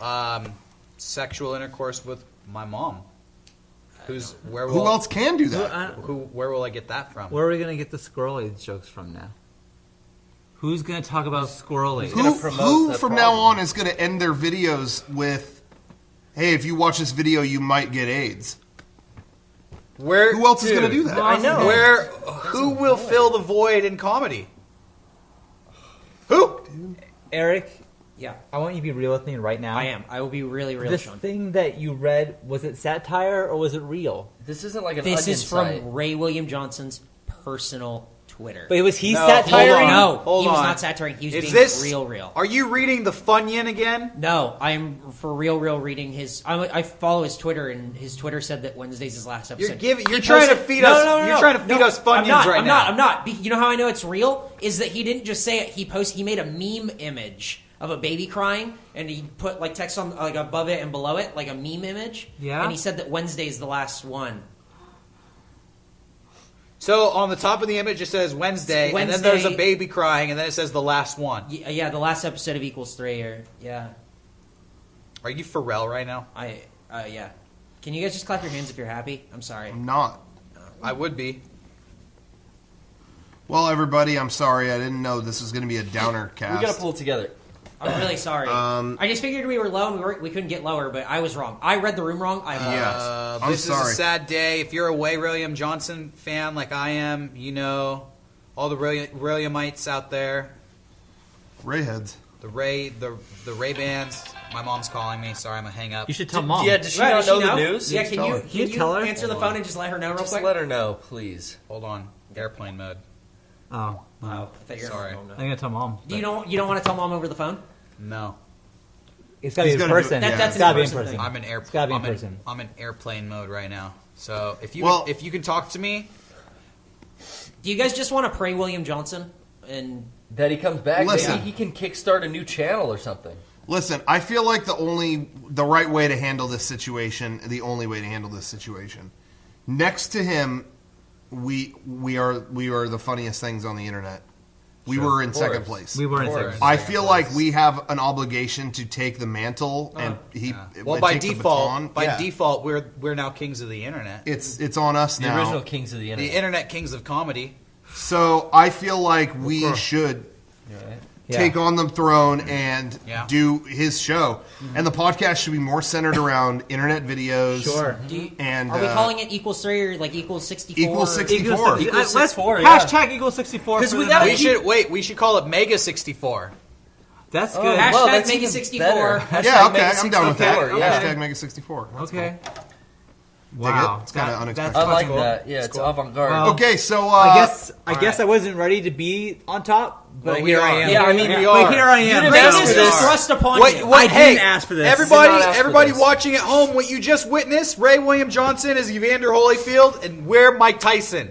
sexual intercourse with my mom? Who else can do that? Where will I get that from? Where are we going to get the Squirrel AIDS jokes from now? Who's going to talk about Squirrel AIDS? Who from now on is going to end their videos with, hey, if you watch this video, you might get AIDS? Who else is going to do that? I know. Who will fill the void in comedy? Who? Eric, Yeah, I want you to be real with me right now. I am. I will be really real. This Sean. thing that you read, was it satire or was it real? This isn't like an This onion is from site. Ray William Johnson's personal Twitter. But was he No, satiring? No, Hold he was on. not satiring. He was Is being this real. Are you reading the Funyun again? No, I'm for real reading his. I follow his Twitter, and his Twitter said that Wednesday's his last episode. You're He trying to posted- feed No, us. no, no, You're no. trying to feed No, us Funyuns I'm not, right I'm now. not. I'm not. You know how I know it's real? Is that he didn't just say it. He made a meme image of a baby crying, and he put like text on like above it and below it, like a meme image. Yeah. And he said that Wednesday is the last one. So on the top of the image it says Wednesday, and then there's a baby crying, and then it says the last one. Yeah, the last episode of Equals 3. Or yeah, Are you Pharrell right now? yeah. Can you guys just clap your hands if you're happy? I'm sorry. I'm not. I would be. Well, everybody, I'm sorry. I didn't know this was going to be a downer cast. We gotta pull it together. I'm really sorry. I just figured we were low and we couldn't get lower, but I was wrong. I read the room wrong. I apologize. I'm This sorry. is a sad day. If you're a Ray William Johnson fan like I am, you know all the Williamites out there. Rayheads. The Ray bands. My mom's calling me. Sorry, I'm gonna hang up. You should tell Mom. Yeah, does she Right, not does know she the news? Yeah, can you tell her? answer the phone and just let her know real Just quick? let her know, please. Hold on. Airplane mode. Oh, Oh, I thought you were Sorry. home now. I'm going to tell Mom. You don't want to tell Mom over the phone? No. It's got to He's be in gotta do it. person. That- that's It's got to an be in in-person person. I'm in It's gotta be in person. I'm in airplane mode right now. So if you can talk to me, Do you guys just want to pray William Johnson? And That he comes back. Listen. Maybe he can kickstart a new channel or something. Listen, I feel like the right way to handle this situation, next to him, we are the funniest things on the internet. We were in second place. We were in second place. I feel like we have an obligation to take the mantle and well, by take the default, baton. default, we're now kings of the internet. It's on us The now. original kings of the internet. The internet kings of comedy. So I feel like we should take on the throne and do his show. And the podcast should be more centered around internet videos. Sure. And are we calling it Equals 3 or like Equals 64? Equals 64. Equals 64, Hashtag equals 64. Because we gotta We should call it Mega64. That's good. Hashtag well, that's even Mega64. better. Yeah, Hashtag okay, I'm down with that. Mega64, yeah. Hashtag Mega64. That's Okay. cool. Wow. It's kind of unexpected. I like cool. that. Yeah, it's avant-garde. Well, Okay, so I guess I wasn't ready to be on top, but Well, we here are. I am. Yeah, I mean, we But are. here I am. Greatness So is we are. thrust upon What, you. what, I hey, didn't ask for this. Everybody, Did not ask for everybody this. watching at home, what you just witnessed, Ray William Johnson is Evander Holyfield, and we're Mike Tyson.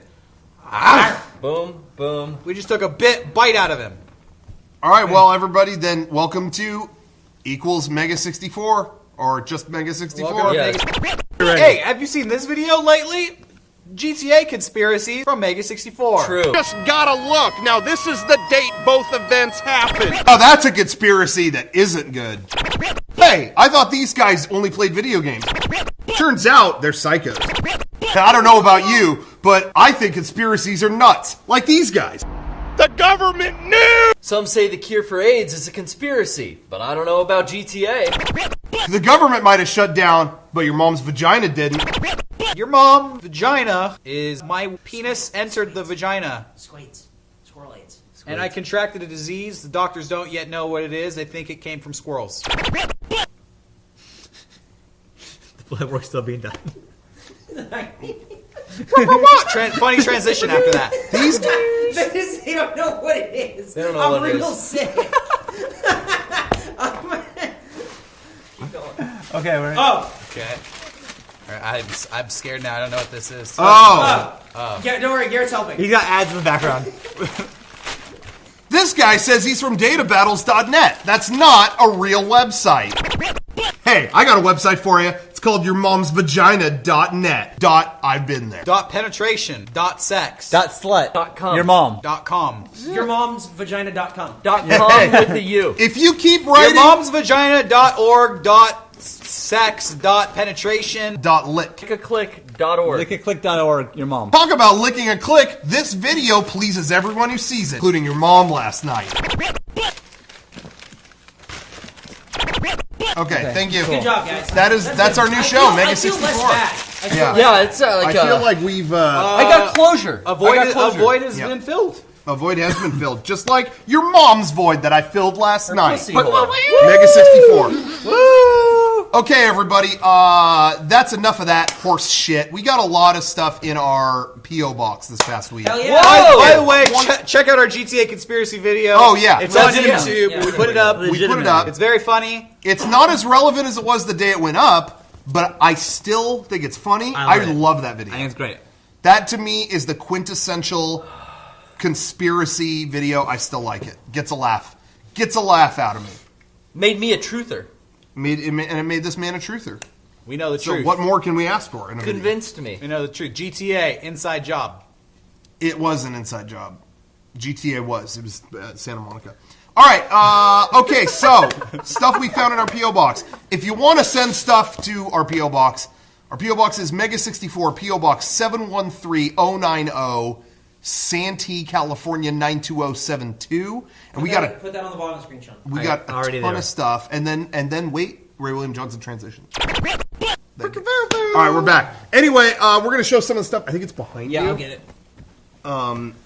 Boom, boom. We just took a bite out of him. all right, well, everybody, then welcome to Equals Mega64 or just Mega64. Welcome to Yeah. Hey, have you seen this video lately? GTA conspiracy from Mega64. True. Just gotta look. Now, this is the date both events happened. Oh, that's a conspiracy that isn't good. Hey, I thought these guys only played video games. Turns out they're psychos. I don't know about you, but I think conspiracies are nuts, like these guys. The government knew. Some say the cure for AIDS is a conspiracy, but I don't know about GTA. The government might have shut down, but your mom's vagina didn't. Your mom vagina is my penis entered the vagina. Squates. Squirrel AIDS. And I contracted a disease. The doctors don't yet know what it is. They think it came from squirrels. The blood work's still being done. Funny transition after that. They don't know what it is. They don't know I'm what it real is. sick. Okay, we're Okay. All right, I'm scared now. I don't know what this is. Yeah, don't worry, Garrett's helping. He's got ads in the background. This guy says he's from databattles.net. That's not a real website. Hey, I got a website for you. It's called yourmomsvagina.net. I've been there. .penetration. .sex. .slut. .com. Your mom. .com. Yourmomsvagina.com. .com with the U. If you keep writing... Yourmomsvagina.org. sex.penetration.lick. Lickaclick.org. Lickaclick.org, your mom. Talk about licking a click. This video pleases everyone who sees it, including your mom last night. Okay, thank you. Good job, guys. That's our new show, Mega 64. Yeah, it's like I feel like we've I got closure. A void has Yep. been filled. a void has been filled, just like your mom's void that I filled last night. pussy Mega 64. Woo! Okay, everybody. That's enough of that horse shit. We got a lot of stuff in our PO box this past week. Hell yeah. By the way, check out our GTA conspiracy video. Oh, yeah. It's on Legitimate. YouTube. Yeah. We put it up. We put it up. It's very funny. It's not as relevant as it was the day it went up, but I still think it's funny. I love that video. I think it's great. That to me is the quintessential conspiracy video. I still like it. Gets a laugh. Gets a laugh out of me. Made me a truther. And it made this man a truther. We know the So truth. what more can we ask for in a video? Convinced me. We know the truth. GTA, inside job. It was an inside job. GTA was. It was Santa Monica. All right. Okay, so stuff we found in our P.O. Box. If you want to send stuff to our P.O. Box is Mega64, P.O. Box 713090, Santee, California 92072. And we got put that on the bottom of the screenshot. We got a already ton there. of stuff. And then wait, Ray William Johnson transition. All right, we're back. Anyway, we're going to show some of the stuff. I think it's behind you. I'll get it.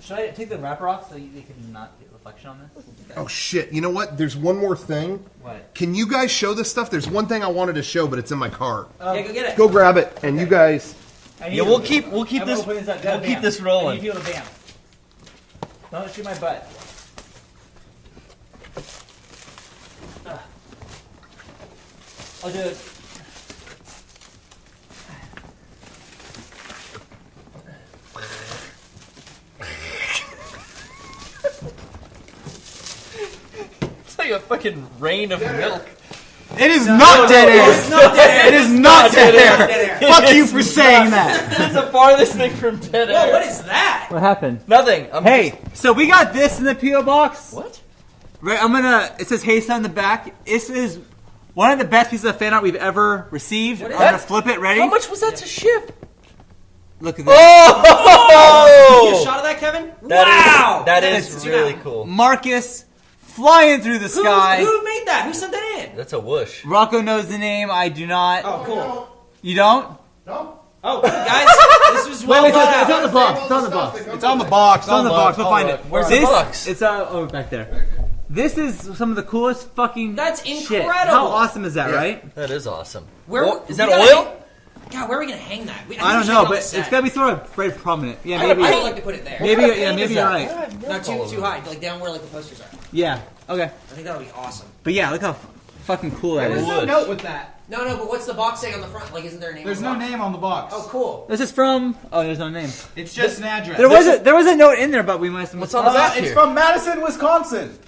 Should I take the wrapper off so they can not get reflection on this? Oh, shit. You know what? There's one more thing. What? Can you guys show this stuff? There's one thing I wanted to show, but it's in my car. Yeah, go get it. Go grab it, and you guys... Yeah, we'll keep this rolling. You feel the bam. Don't shoot my butt. I'll do it. It's like a fucking rain of milk. It is not dead air. It's not dead air. It is not dead Dead air. air. Fuck you for saying that. It's the farthest thing from dead Whoa, air. what is that? What happened? Nothing. Hey, so we got this in the P.O. Box. What? Right, it says Hey Son in the back. This is one of the best pieces of fan art we've ever received. I'm going to flip it. Ready? How much was that to ship? Look at this. Oh! You a shot of that, Kevin? That Wow! is really cool. Marcus flying through the sky. Who made that? Who sent that in? That's a whoosh. Rocco knows the name. I do not. Oh, cool. You don't? No? Oh, guys, this was well thought It's on out. the box. It's on the box. It's on the box. It's on the box. We'll find it. Where's this, the box? It's back there. This is some of the coolest fucking That's shit. incredible. How awesome is that, right? That is awesome. Is that oil? oil? God, where are we gonna hang that? I don't know, but it's gotta be sort of very prominent. Yeah, maybe. I would like to put it there. Maybe What kind of yeah, paint maybe is you're that? right. Not too high, like down where like the posters are. Yeah. Okay. I think that would be awesome. But yeah, look how fucking cool that is. There's no note with that. No, but what's the box say on the front? Like, isn't there a name? There's on the no box? name on the box. Oh, cool. This is from. Oh, there's no name. It's just an address. There was a note in there, but we must. What's on the back It's here? from Madison, Wisconsin.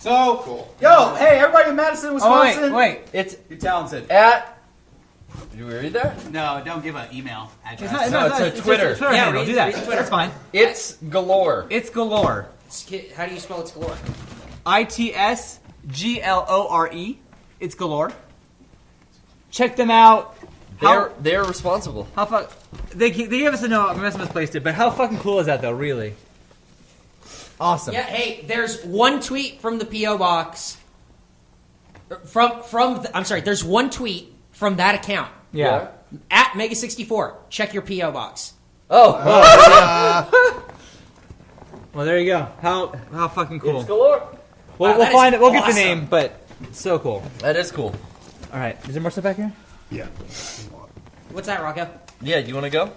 So, cool. Yo, hey, everybody in Madison, Oh Wisconsin. wait. It's You're talented. at... Did we read that? No, don't give an email address. It's a Twitter. It's Twitter Yeah, handle. read- Do that. read the Twitter. That's fine. It's galore. It's galore. How do you spell it's galore? ITSGLORE. It's galore. Check them out. They're responsible. How fuck? They gave us a note. I must have misplaced it. But how fucking cool is that, though? Really. Awesome. Yeah. Hey, there's one tweet from the PO box. There's one tweet from that account Yeah. at Mega64. Check your PO box. Oh. Well, there you go. How fucking cool. It's galore. We'll that find is it. We'll get the awesome. name, but it's so cool. That is cool. All right. Is there more stuff back here? Yeah. What's that, Rocco? Yeah, you want to go?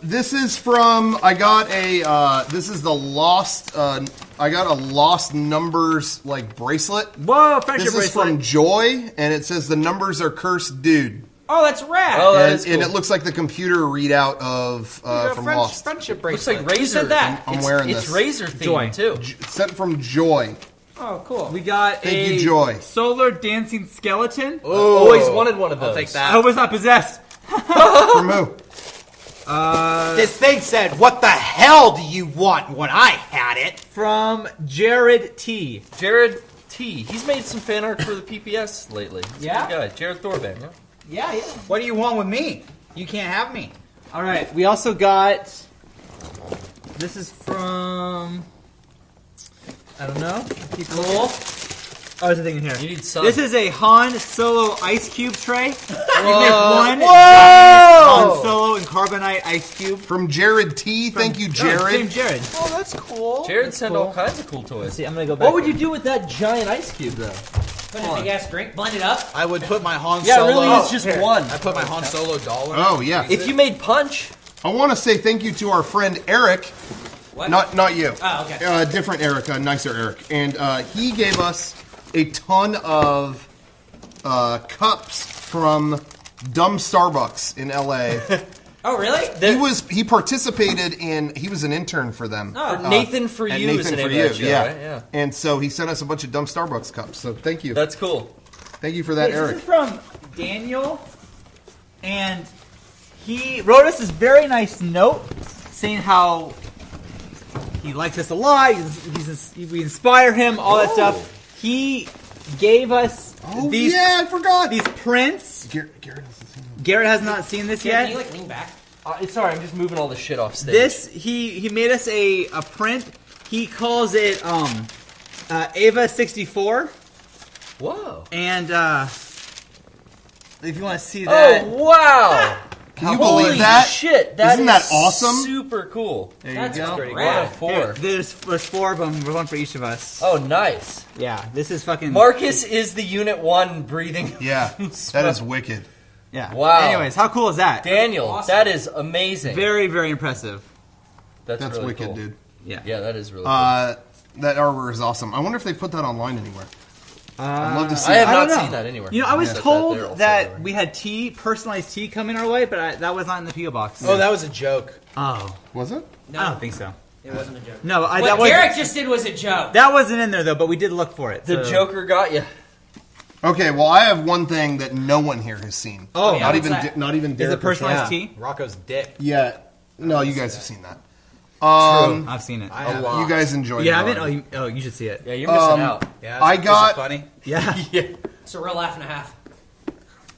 This is from... I got a... this is the lost... I got a lost numbers, like, bracelet. Whoa, friendship This is bracelet. from Joy, and it says the numbers are cursed, dude. Oh, that's rad. Oh, that And, is cool. and it looks like the computer readout of from Lost. Friendship Looks bracelet. like Razor. said that? I'm wearing It's this. Razor themed, Joy. too. Sent from Joy. Oh, cool. We got Thank you, Joy. solar dancing skeleton. Always wanted one of those. I'll take I that. hope it's not possessed. From who? This thing said, "What the hell do you want?" When I had it. From Jared T. Jared T. He's made some fan art for the PPS lately. He's a good guy. Jared Thorban, Yeah. What do you want with me? You can't have me. All right. We also got. This is from. I don't know. Keep cool. Oh, there's a thing in here. You need some. This is a Han Solo ice cube tray. You make one Han Solo and carbonite ice cube. From Jared T. Thank you, Jared. Same Jared. Oh, that's cool. Jared sent all kinds of cool toys. See, I'm gonna go back. What would you do with that giant ice cube, though? Put in a big ass drink, blend it up. I would put my Han Yeah, Solo. it really is just one. I put my Han Solo doll in. Oh, yeah. If you made punch. I want to say thank you to our friend Eric. What? Not you. Oh, okay. Different Eric, nicer Eric. And he gave us a ton of cups from Dumb Starbucks in LA. Oh, really? He participated in. He was an intern for them. Oh. Nathan for You is the name of that show, right? Yeah. And so he sent us a bunch of Dumb Starbucks cups. So thank you. That's cool. Thank you for that, Eric. This is from Daniel, and he wrote us this very nice note saying how he likes us a lot. We inspire him, all that stuff. He gave us these. Yeah, I forgot these prints. Garrett has not seen this yet. Can you like lean back? Sorry, I'm just moving all this shit off stage. This he made us a print. He calls it Ava64. Whoa! And if you want to see that, oh wow! Can you believe that? Shit, Isn't that awesome? Super cool. there That's you go. pretty One of rad. four. Here, there's 4 of them. One for each of us. Oh, nice. Yeah, this is fucking. Marcus is the Unit 1 breathing. Yeah, that is wicked. Yeah. Wow. Anyways, how cool is that? Daniel, Awesome. that is amazing. Very, very impressive. That's really wicked, cool. dude. Yeah. Yeah, that is really cool. That artwork is awesome. I wonder if they put that online anywhere. I'd love to see I have it. not don't know. seen that anywhere. You know, I was Yeah. told That that we had personalized tea coming our way, but that was not in the PO box. Oh, that was a joke. Oh, Was it? No, I don't think so. it wasn't a joke. No, What that Garrett just did was a joke. that wasn't in there though. But we did look for it. The so- Joker got you. Okay, well, I have one thing that no one here has seen. Oh, yeah. not what's even that? not even is Derek it personalized or Sean. tea? Rocco's dick. Yeah, no, you guys have seen that. True. I've seen it. I have. You guys enjoyed You it. haven't? already. Oh, you should see it. Yeah, you're missing out. Yeah, I is it got- funny. Yeah. It's a real laugh and a half.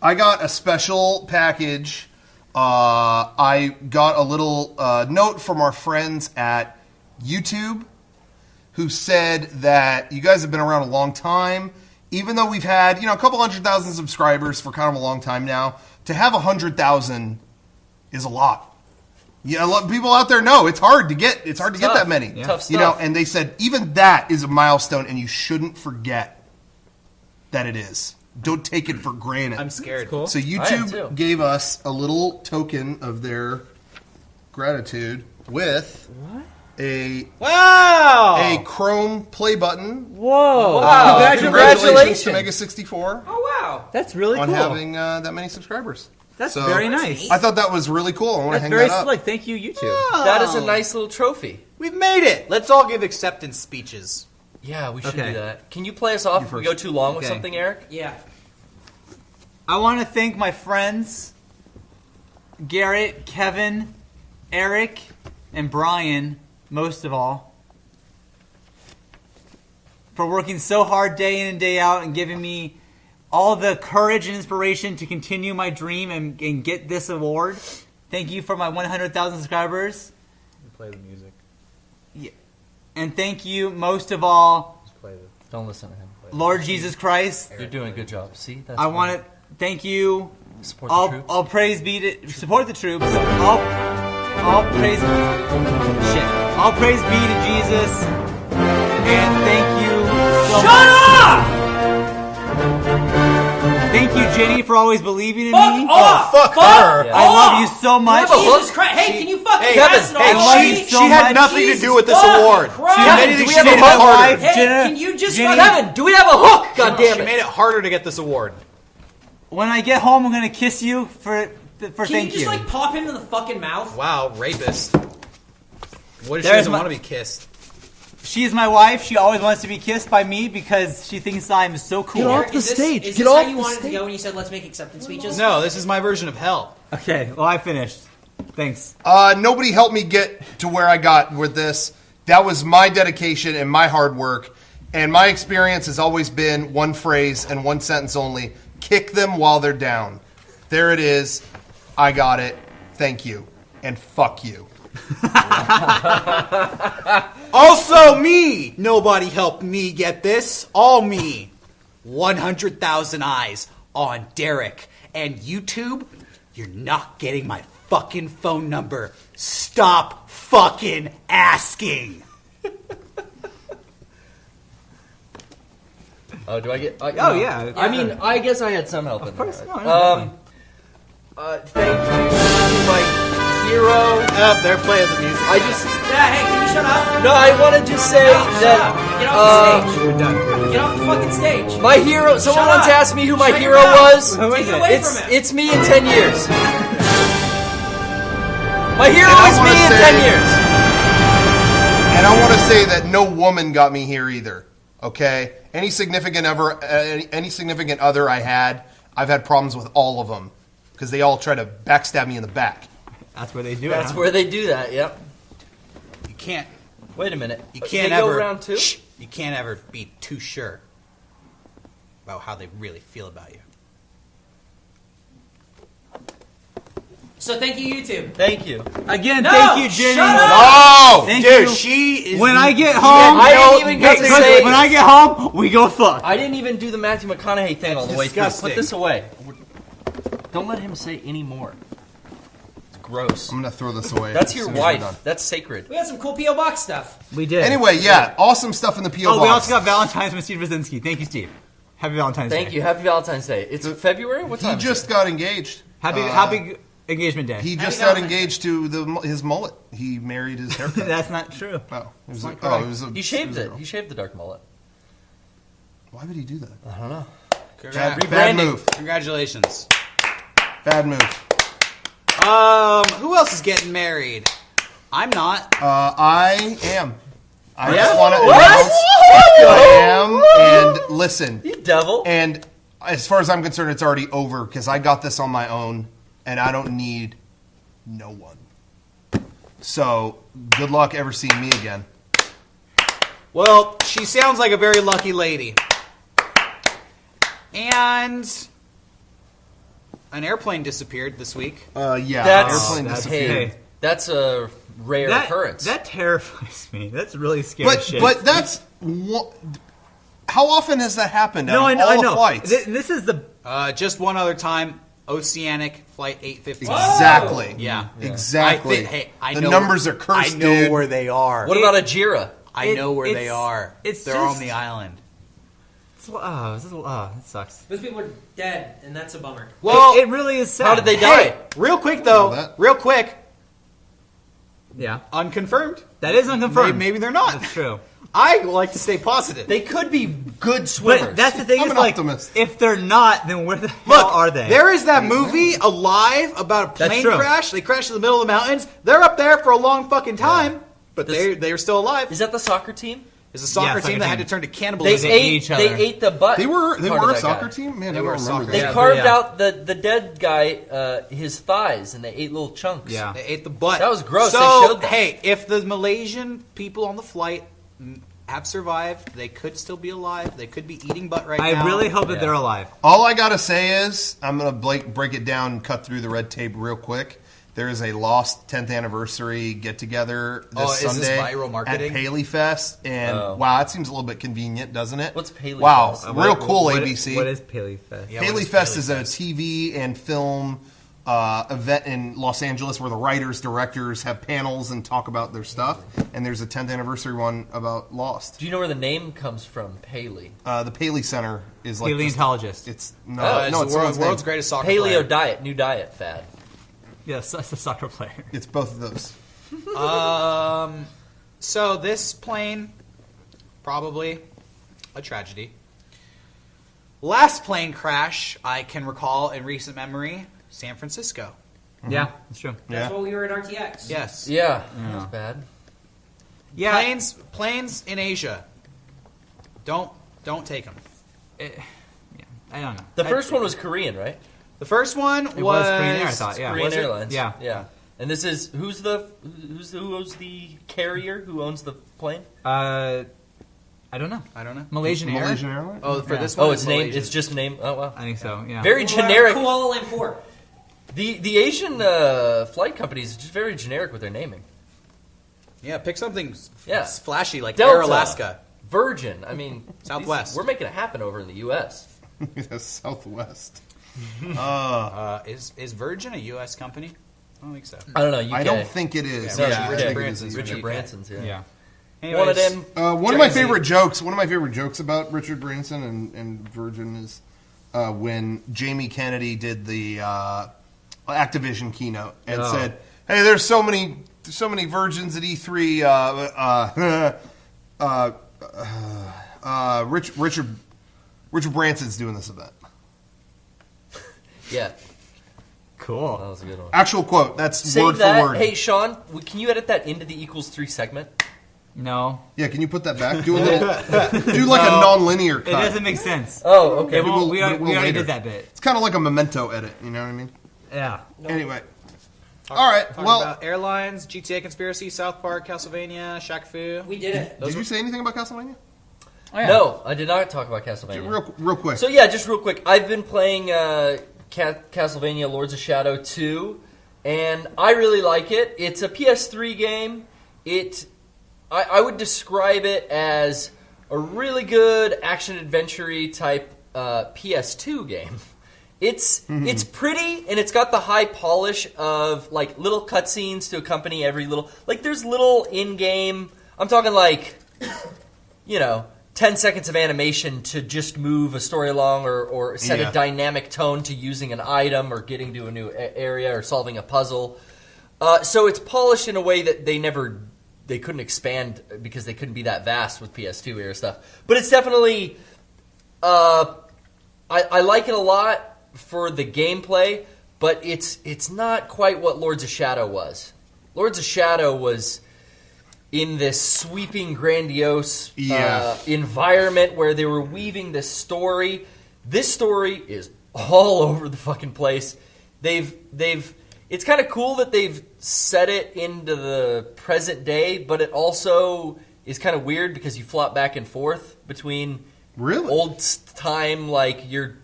I got a special package. I got a little note from our friends at YouTube who said that you guys have been around a long time. Even though we've had, a couple 100,000 subscribers for kind of a long time now, to have 100,000 is a lot. Yeah, a lot of people out there know it's hard to get. It's hard to get Tough. that many. Yeah. Tough stuff. And they said even that is a milestone, and you shouldn't forget that it is. Don't take it for granted. I'm scared. Cool. So I am too. YouTube gave us a little token of their gratitude with a Chrome play button. Whoa! Wow. Congratulations to Mega64 Oh, wow. That's really on cool. having that many subscribers. That's So, very nice. I thought that was really cool. I want to That's hang very that up. slick. Thank you, YouTube. That is a nice little trophy. We've made it. Let's all give acceptance speeches. Yeah, we should Okay. do that. Can you play us off if we go too long with Okay. something, Eric? Yeah. I want to thank my friends, Garrett, Kevin, Eric, and Brian, most of all, for working so hard day in and day out and giving me all the courage and inspiration to continue my dream and get this award. Thank you for my 100,000 subscribers. Play the music. And thank you, most of all, Just play the. Don't listen to him. Lord Jesus Christ. You're doing a good job. See? That's I want to thank you. support the troops. All praise be to support the troops. All praise. Shit. All praise be to Jesus. And thank you so much. Shut up! Thank you, Jenny, for always believing in Fuck me. off! fuck her. Yeah. I love you so much. Jesus Christ. Hey, can you fucking pass it I on? love you so She had much. nothing to do with this Jesus award. Christ. She Kevin, made do it, we she have made a it vote? harder. Hey, Jenna- can you just Jenny- fucking... Kevin, do we have a hook? God damn She it. made it harder to get this award. When I get home, I'm gonna kiss you for Can thank you just, like, pop him in the fucking mouth? Wow, rapist. What if she There's doesn't my- want to be kissed? She is my wife. She always wants to be kissed by me because she thinks I'm so cool. Get off Is the this- stage. Is Get this off how you the wanted to stage. go when you said let's make acceptance speeches? No, this is my version of hell. Okay, well I finished. Thanks. Nobody helped me get to where I got with this. That was my dedication and my hard work. And my experience has always been one phrase and one sentence only. Kick them while they're down. There it is. I got it. Thank you. And fuck you. Also me. Nobody helped me get this. All me. 100,000 eyes on Derek. And YouTube, you're not getting my fucking phone number. Stop fucking asking. Oh, do I get? yeah. I mean, I guess I had some help in there. Of course, no, thank you to my hero. Oh, they're playing the music. I just Hey, can you shut up? no. I want to just say Shut up. Get off the stage. We're done. Get off the fucking stage. my hero. Someone Shut once up. asked me who my Shut your hero mouth. was. Who Take is it it? away from him. It's me in 10 years. My hero And I is me wanna in say- 10 years. And I want to say that no woman got me here either. Okay? Any significant other I've had problems with all of them because they all try to backstab me in the back. That's where they do it. That's huh? where they do that. Yep. You can't. Wait a minute. You can't they ever. go round two? Shh, you can't ever be too sure about how they really feel about you. So thank you, YouTube. Thank you. Again, No, thank you, shut Jenny. up! Oh! Thank Dude, you. she is. When I get home, I didn't even get to say. when I get home, we go fuck. I didn't even do the Matthew McConaughey thing all the way through. disgusting. Put this away. Don't let him say any more. It's gross. I'm going to throw this away. That's as your soon as we're done. wife. That's sacred. We had some cool P.O. Box stuff. We did. Anyway, yeah, awesome stuff in the P.O. Oh, box. we also got Valentine's from Steve Brzezinski. Thank you, Steve. Happy Valentine's Day. Thank you. Happy Valentine's Day. It's February? What He time is just it? got engaged. Happy engagement day. He just Happy got engaged to his mullet. He married his haircut. That's not true. Oh, it was not it correct. was He shaved it. He shaved the dark mullet. Why would he do that? I don't know. Bad Rebranding. move. Congratulations. Bad move. Who else is getting married? I'm not. I am. I Yeah? just want to What? announce I am. And listen. You devil. And as far as I'm concerned, it's already over because I got this on my own, and I don't need no one. So good luck ever seeing me again. Well, she sounds like a very lucky lady. And an airplane disappeared this week. Yeah. That's, airplane that's disappeared. hey, that's a rare occurrence. That terrifies me. That's really scary shit. But that's how often has that happened? no, on I all know. the flights? This is the Just one other time, Oceanic Flight 850. Exactly. Yeah. Exactly. I the know numbers are cursed, I know dude. where they are. What about a Jira? I know where they are. it's They're just- on the island. it sucks. Those people are dead, and that's a bummer. Well, It really is sad. How did they die? hey, real quick though, that. real quick, Yeah, unconfirmed. that is unconfirmed. Maybe they're not. That's true. I like to stay positive. They could be good swimmers. But that's the thing. I'm is an like, optimist. if they're not, then where the hell Look, are they? there is that movie Alive about a That's plane true. crash. They crash in the middle of the mountains. They're up there for a long fucking time, but This- they're still alive. Is that the soccer team? It's a soccer Yeah, team soccer that had to team. turn to They cannibalism. ate ate. each They other. ate the butt. They were part of a that soccer guy. team? Man, They I were don't a remember soccer They that. team. carved Yeah. out the dead guy his thighs and they ate little chunks. Yeah. They ate the butt. That was gross. So, They showed that. hey, if the Malaysian people on the flight have survived, they could still be alive. They could be eating butt right now. I really hope that Yeah. they're alive. All I gotta say is, I'm gonna break it down and cut through the red tape real quick. There is a Lost 10th anniversary get together this is this Sunday viral marketing? at Paley Fest, and wow, it seems a little bit convenient, doesn't it? What's Paley Wow, Fest? real cool, ABC. What is Paley Fest? Yeah, Paley what is Fest Paley is a Fest? TV and film event in Los Angeles where the writers, directors have panels and talk about their stuff. And there's a 10th anniversary one about Lost. Do you know where the name comes from? Paley. The Paley Center is like Paleontologist. It's Oh, no, It's no, the it's someone's world's name. greatest soccer Paleo player. diet, new diet fad. Yes, that's a soccer player. It's both of those. So this plane, probably a tragedy. Last plane crash I can recall in recent memory, San Francisco. Yeah, that's true. That's Yeah. what we were at RTX. Yes. Yeah, that's bad. Yeah, Planes in Asia. Don't take them. I don't know. The first one was Korean, right? The first one It was Korean Air, I thought. Yeah, Korean Was it? Airlines. Yeah. yeah. And this is who owns the carrier? Who owns the plane? I I don't know. Malaysian Airlines? Oh, for this one? Oh, it's named. It's just named. Oh, wow. I think so, yeah. Very generic. Kuala Lumpur. The Asian flight companies are just very generic with their naming. Yeah, pick something flashy like Delta, Air Alaska. Virgin. I mean, Southwest. We're making it happen over in the U.S. Southwest. Is Virgin a U.S. company? I don't think so. I don't know. UK. I don't think it is. Yeah, Richard Branson's. Richard Branson's. Yeah. Anyways, One of them. One of my favorite jokes about Richard Branson and Virgin is when Jamie Kennedy did the Activision keynote and said, "Hey, there's so many virgins at E3. Richard Branson's doing this event." Yeah. Cool. That was a good one. Actual quote. That's Save word that. for word. Hey, Sean, can you edit that into the equals 3 segment? No. Yeah, can you put that back? Do a little, do like a non-linear cut. It doesn't make sense. Oh, okay. We already later. did that bit. It's kind of like a memento edit. You know what I mean? Yeah. Anyway. All right. Talking Well, about airlines, GTA Conspiracy, South Park, Castlevania, Shaq Fu. We did it. did you say anything about Castlevania? Oh, yeah. No, I did not talk about Castlevania. Real quick. So yeah, just real quick. I've been playing Castlevania Lords of Shadow 2, and I really like it. It's a PS3 game. I would describe it as a really good action-adventure-y type PS2 game. It's pretty, and it's got the high polish of like little cutscenes to accompany every little... Like there's little in-game... I'm talking like, 10 seconds of animation to just move a story along or set a dynamic tone to using an item or getting to a new area or solving a puzzle. So it's polished in a way that they couldn't expand because they couldn't be that vast with PS2 era stuff. But it's definitely... I like it a lot for the gameplay, but it's not quite what Lords of Shadow was. Lords of Shadow was... in this sweeping, grandiose environment where they were weaving this story. This story is all over the fucking place. It's kind of cool that they've set it into the present day, but it also is kind of weird because you flop back and forth between old time, like you're.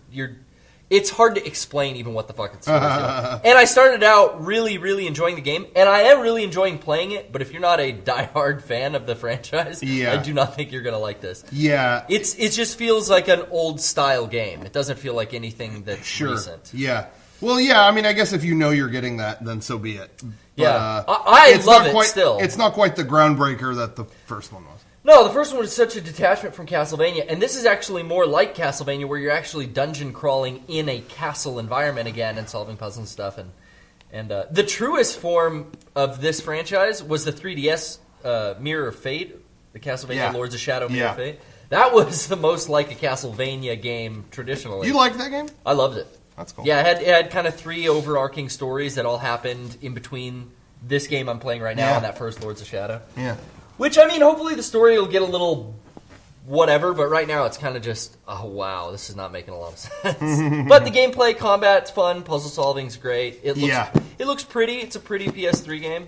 It's hard to explain even what the fuck it's supposed to do. And I started out really, really enjoying the game, and I am really enjoying playing it, but if you're not a diehard fan of the franchise, I do not think you're going to like this. Yeah. It just feels like an old-style game. It doesn't feel like anything that's recent. Yeah. Well, yeah, I mean, I guess if you know you're getting that, then so be it. But, yeah. I love it still. It's not quite the groundbreaker that the first one was. No, the first one was such a detachment from Castlevania, and this is actually more like Castlevania, where you're actually dungeon crawling in a castle environment again and solving puzzles and stuff. And the truest form of this franchise was the 3DS Mirror of Fate, the Castlevania Lords of Shadow Mirror of Fate. That was the most like a Castlevania game traditionally. You liked that game? I loved it. That's cool. Yeah, it had kind of 3 overarching stories that all happened in between this game I'm playing right now and that first Lords of Shadow. Yeah. Which, I mean, hopefully the story will get a little whatever, but right now it's kind of just, oh, wow, this is not making a lot of sense. But the gameplay, combat's fun, puzzle solving's great. It looks pretty. It's a pretty PS3 game.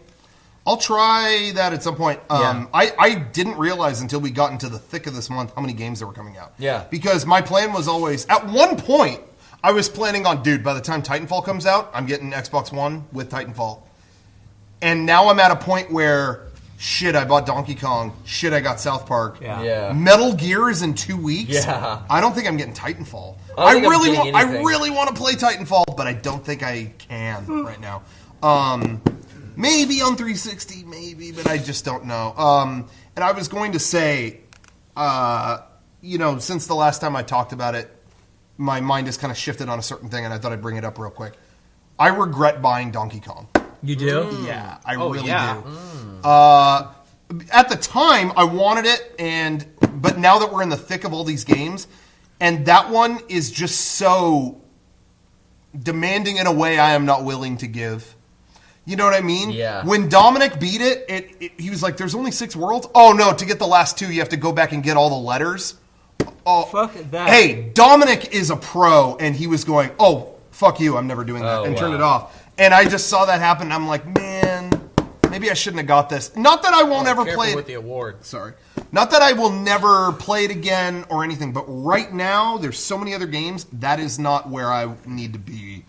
I'll try that at some point. I didn't realize until we got into the thick of this month how many games that were coming out. Yeah. Because my plan was always, at one point, I was planning on, by the time Titanfall comes out, I'm getting Xbox One with Titanfall. And now I'm at a point where... shit, I bought Donkey Kong. Shit, I got South Park. Yeah. Metal Gear is in 2 weeks. Yeah. I don't think I'm getting Titanfall. I really want to play Titanfall, but I don't think I can right now. Maybe on 360, maybe, but I just don't know. And I was going to say, since the last time I talked about it, my mind has kind of shifted on a certain thing, and I thought I'd bring it up real quick. I regret buying Donkey Kong. You do? Yeah, I really do. At the time, I wanted it, but now that we're in the thick of all these games, and that one is just so demanding in a way I am not willing to give. You know what I mean? Yeah. When Dominic beat it, he was like, there's only 6 worlds? Oh, no, to get the last 2, you have to go back and get all the letters. Oh, fuck that. Hey, Dominic is a pro, and he was going, oh, fuck you, I'm never doing that, and turned it off. And I just saw that happen, and I'm like, man, maybe I shouldn't have got this. Not that I won't ever play it. With the award. Sorry. Not that I will never play it again or anything, but right now there's so many other games that is not where I need to be.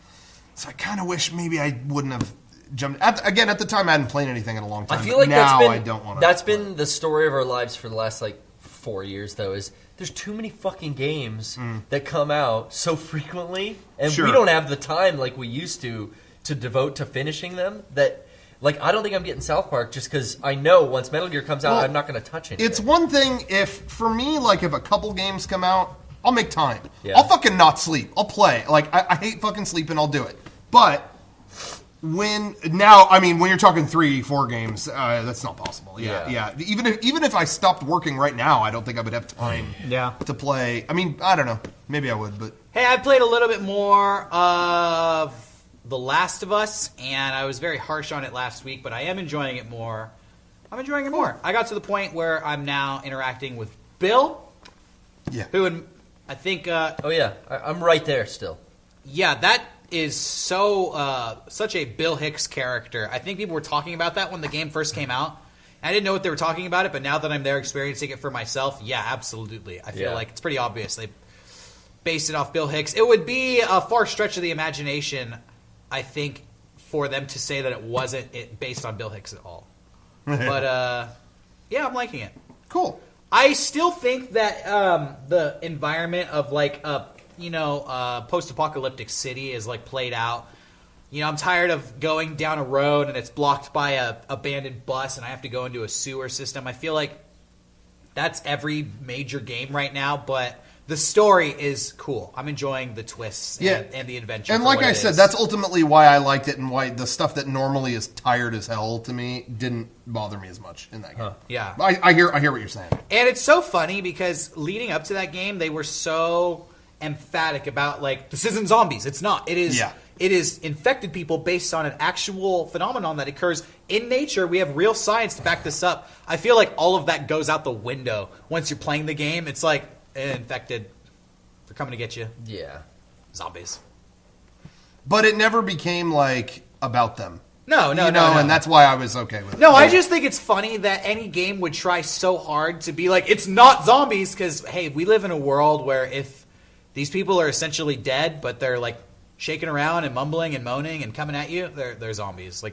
So I kind of wish maybe I wouldn't have jumped. At the time I hadn't played anything in a long time. I feel like now I don't want to. That's been the story of our lives for the last 4 years, though. Is there's too many fucking games that come out so frequently, and we don't have the time like we used to devote to finishing them. That. I don't think I'm getting South Park just because I know once Metal Gear comes out, I'm not going to touch it. It's one thing for me, if a couple games come out, I'll make time. Yeah. I'll fucking not sleep. I'll play. I hate fucking sleeping, I'll do it. But when you're talking 3-4 games, that's not possible. Yeah. Even if I stopped working right now, I don't think I would have time to play. I mean, I don't know. Maybe I would, but... Hey, I played a little bit more of The Last of Us, and I was very harsh on it last week, but I am enjoying it more. I'm enjoying it more. I got to the point where I'm now interacting with Bill. Yeah. Who I think... I'm right there still. Yeah, that is such a Bill Hicks character. I think people were talking about that when the game first came out. I didn't know what they were talking about it, but now that I'm there experiencing it for myself, yeah, absolutely. I feel like it's pretty obvious. They based it off Bill Hicks. It would be a far stretch of the imagination, I think, for them to say that it wasn't based on Bill Hicks at all. But, yeah, I'm liking it. Cool. I still think that the environment of, post-apocalyptic city is, played out. You know, I'm tired of going down a road and it's blocked by a abandoned bus and I have to go into a sewer system. I feel like that's every major game right now, but... The story is cool. I'm enjoying the twists and the adventure. And like I said, that's ultimately why I liked it and why the stuff that normally is tired as hell to me didn't bother me as much in that game. Yeah. I hear what you're saying. And it's so funny because leading up to that game, they were so emphatic about, this isn't zombies. It's not. It is. Yeah. It is infected people based on an actual phenomenon that occurs in nature. We have real science to back this up. I feel like all of that goes out the window once you're playing the game. It's like... infected. They're coming to get you. Yeah. Zombies. But it never became, about them. No. And that's why I was okay with it. No, I just think it's funny that any game would try so hard to be it's not zombies, because, hey, we live in a world where if these people are essentially dead, but they're, shaking around and mumbling and moaning and coming at you, they're zombies.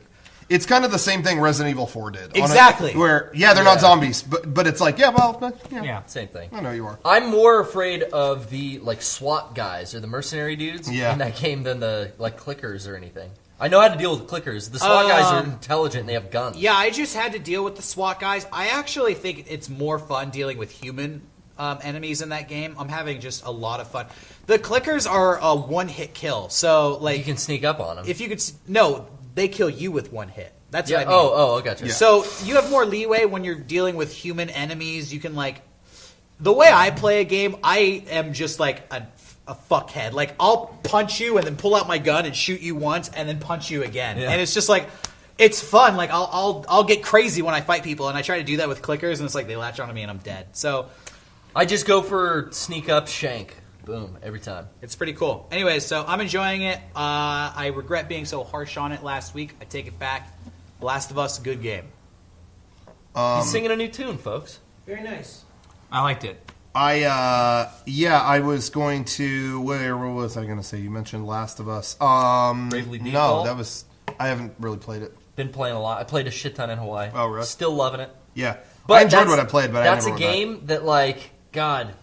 It's kind of the same thing Resident Evil 4 did. Exactly. Where, they're not zombies, but it's same thing. I know you are. I'm more afraid of the, SWAT guys or the mercenary dudes in that game than the, clickers or anything. I know how to deal with clickers. The SWAT guys are intelligent and they have guns. Yeah, I just had to deal with the SWAT guys. I actually think it's more fun dealing with human enemies in that game. I'm having just a lot of fun. The clickers are a one-hit kill, so, You can sneak up on them. If you could... No... They kill you with one hit. That's what I mean. Oh, I gotcha. Yeah. So you have more leeway when you're dealing with human enemies. You can, The way I play a game, I am just, a fuckhead. I'll punch you and then pull out my gun and shoot you once and then punch you again. Yeah. And it's just, it's fun. I'll get crazy when I fight people, and I try to do that with clickers, and it's they latch onto me and I'm dead. So... I just go for sneak up, shank. Boom, every time. It's pretty cool. Anyways, so I'm enjoying it. I regret being so harsh on it last week. I take it back. Last of Us, good game. He's singing a new tune, folks. Very nice. I liked it. I was going to... Where was I going to say? You mentioned Last of Us. Bravely Default? No, that was... I haven't really played it. Been playing a lot. I played a shit ton in Hawaii. Oh, really? Still loving it. Yeah. But I enjoyed what I played, but I never that's a game that, God...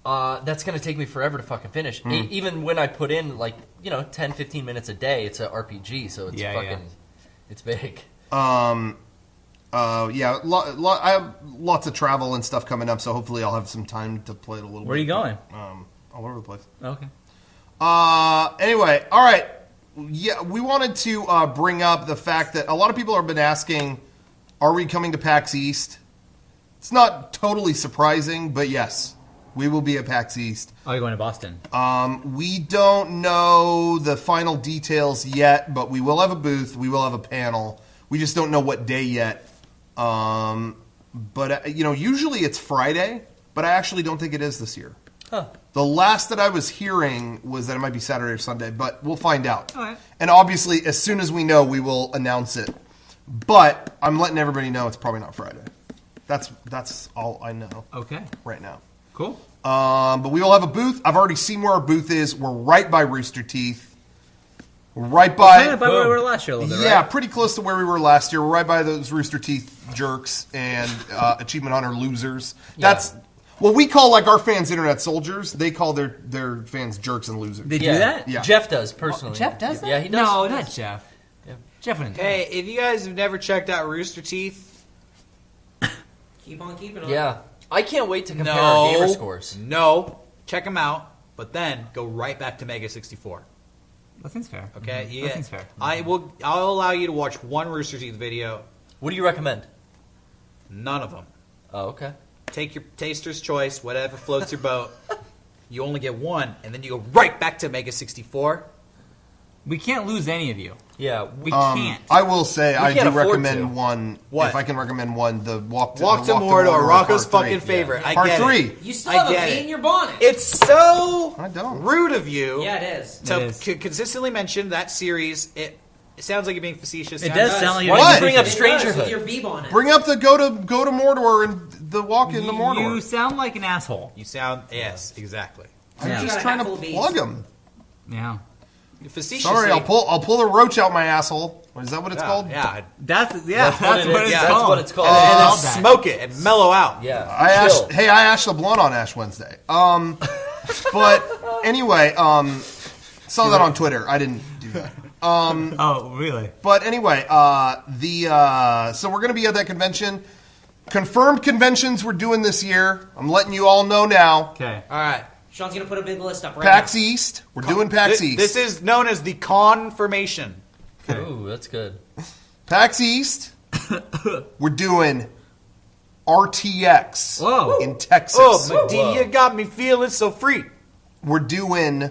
that's going to take me forever to fucking finish. Even when I put in, 10, 15 minutes a day, it's an RPG, so it's it's big. I have lots of travel and stuff coming up, so hopefully I'll have some time to play it a little bit. Where are you going? All over the place. Okay. Anyway, all right. Yeah, we wanted to bring up the fact that a lot of people have been asking, are we coming to PAX East? It's not totally surprising, but yes. We will be at PAX East. Oh, you're going to Boston? We don't know the final details yet, but we will have a booth. We will have a panel. We just don't know what day yet. But usually it's Friday, but I actually don't think it is this year. Huh. The last that I was hearing was that it might be Saturday or Sunday, but we'll find out. All right. And obviously, as soon as we know, we will announce it. But I'm letting everybody know it's probably not Friday. That's all I know. Okay. Right now. Cool. But we will have a booth. I've already seen where our booth is. We're right by Rooster Teeth. Right by... Kind of by where we were last year a little bit, Yeah, right? pretty close to where we were last year. We're right by those Rooster Teeth jerks and Achievement Hunter losers. That's... Well, we call like our fans internet soldiers. They call their fans jerks and losers. They do that? Yeah. Jeff does, personally. Jeff does that? Yeah, he does. No, not Jeff. Yeah. Jeff wouldn't. Hey, if you guys have never checked out Rooster Teeth, Keep on keeping on. Yeah. I can't wait to compare our gamer scores. No, check them out, but then go right back to Mega64. That seems fair. Okay, That seems fair. I'll allow you to watch one Rooster Teeth video. What do you recommend? None of them. Oh, okay. Take your taster's choice, whatever floats your boat. You only get one, and then you go right back to Mega64. We can't lose any of you. Yeah, we can't. I will say I do can't afford recommend to. one. What? If I can recommend one, the Walk to Mordor, Rocco's Part fucking 3. favorite. Yeah. I Part get 3. it. You still have I a get bee it. in your bonnet. It's so I don't. rude of you Yeah, it is. to consistently mention that series. It sounds like you're being facetious. It does sound like Why you're don't What? you bring up It does, Strangerhood? with your bee bonnet. Bring up the go to Mordor and the walk into Mordor. You sound like an asshole. You sound yes, exactly. I'm Yeah. just got a trying to handful of bees. plug them. Yeah. You're facetious. Sorry, I'll pull the roach out my asshole. Is that what it's called? Yeah, That's what it's it is. called. That's what it's called. and then love that. smoke it and mellow out. Yeah. I Chill. ashed the blunt on Ash Wednesday. But anyway, saw that on Twitter. I didn't do that. Oh, really? But anyway, so we're going to be at that convention. Confirmed conventions we're doing this year. I'm letting you all know now. Okay. All right. Sean's gonna put a big list up right PAX now. East. We're doing PAX East. This is known as the confirmation. Ooh, that's good. PAX East. We're doing RTX Whoa. in Texas. Oh, Medea got me feeling so free. We're doing,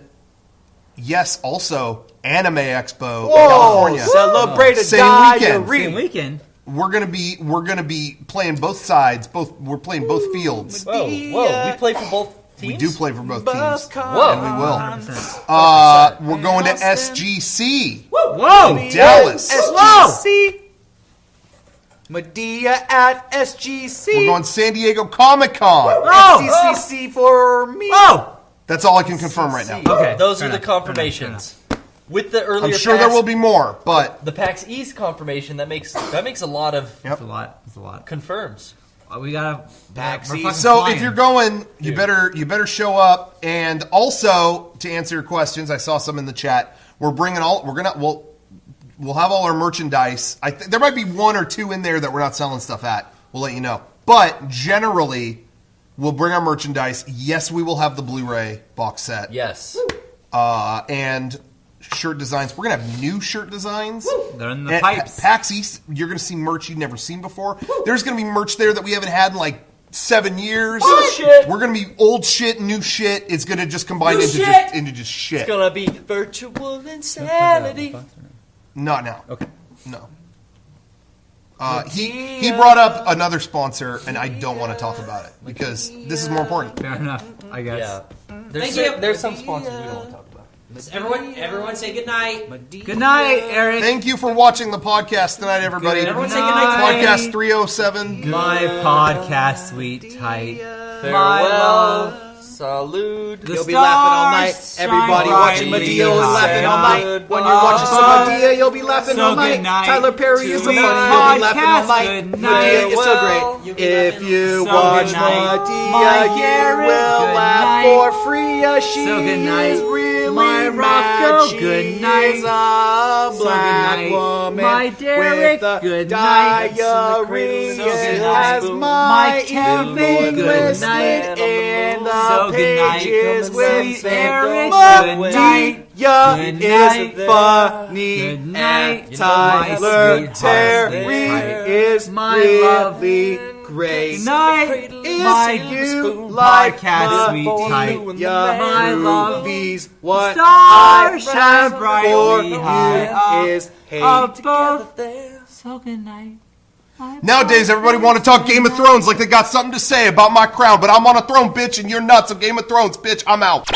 yes, also Anime Expo in Whoa, California. celebrate a Same weekend. diary. Same weekend. We're gonna be playing both sides. We're playing both fields. Whoa, whoa. We play for both teams? We do play for both teams. Whoa. And we will. 100%. We're going to SGC Whoa! in Dallas. SGC. Medea at SGC. We're going San Diego Comic Con. SCCC for me. Oh! That's all I can confirm right now. Okay. Those fair are the enough, confirmations. With the earlier I'm sure PAX, there will be more, but the PAX East confirmation, that makes a lot of It's a lot. It's a lot. confirms. We gotta. PAX we're East. fucking so flying. if you're going, you better show up. And also to answer your questions, I saw some in the chat. We'll have all our merchandise. There might be one or two in there that we're not selling stuff at. We'll let you know. But generally, we'll bring our merchandise. Yes, we will have the Blu-ray box set. Yes. And shirt designs. We're going to have new shirt designs. They're in the At pipes. PAX East, you're going to see merch you've never seen before. There's going to be merch there that we haven't had in like 7 years. Shit. We're going to be old shit, new shit. It's going to just combine into just shit. It's gonna be virtual insanity. Not now. Okay. No. He brought up another sponsor, and I don't want to talk about it because this is more important. Fair enough, I guess. Yeah. Thank you. There's some sponsors we don't want to talk about. Everyone say good night. Good night, Eric. Thank you for watching the podcast tonight, everybody. Good Everyone say good night to Podcast 307. My podcast, sweet tight. Farewell. My love. Salute. The You'll be laughing all night. stars Everybody shine watching brightly Medea will be laughing all high. night. When you're watching some Medea, you'll be laughing So all good night. night Tyler Perry is so to funny. my You'll be laughing all podcast. night. Good night. Medea is so Well, great. you'll be If laughing you So watch good night. Medea, My you Garrett, will good laugh night. for free. She So good night. is really My mad. Rocco, She good night. is a So good black night. woman My Derek, with a good night. diarrhea. So good Has night. my My Kevin, Kevin, good night. in the So good night. pages with Sweet Eric, Medea good night. Good night. is funny. Good night. And Tyler My Terry sweetheart. is My love. really great. Good night. Is My you like podcast, sweet tight. Medea My love. movies? What Stars I shine have brightly for high you is hate. above. So good night. Nowadays, everybody want to talk Game of Thrones like they got something to say about my crown, but I'm on a throne, bitch, and you're not. So Game of Thrones, bitch, I'm out.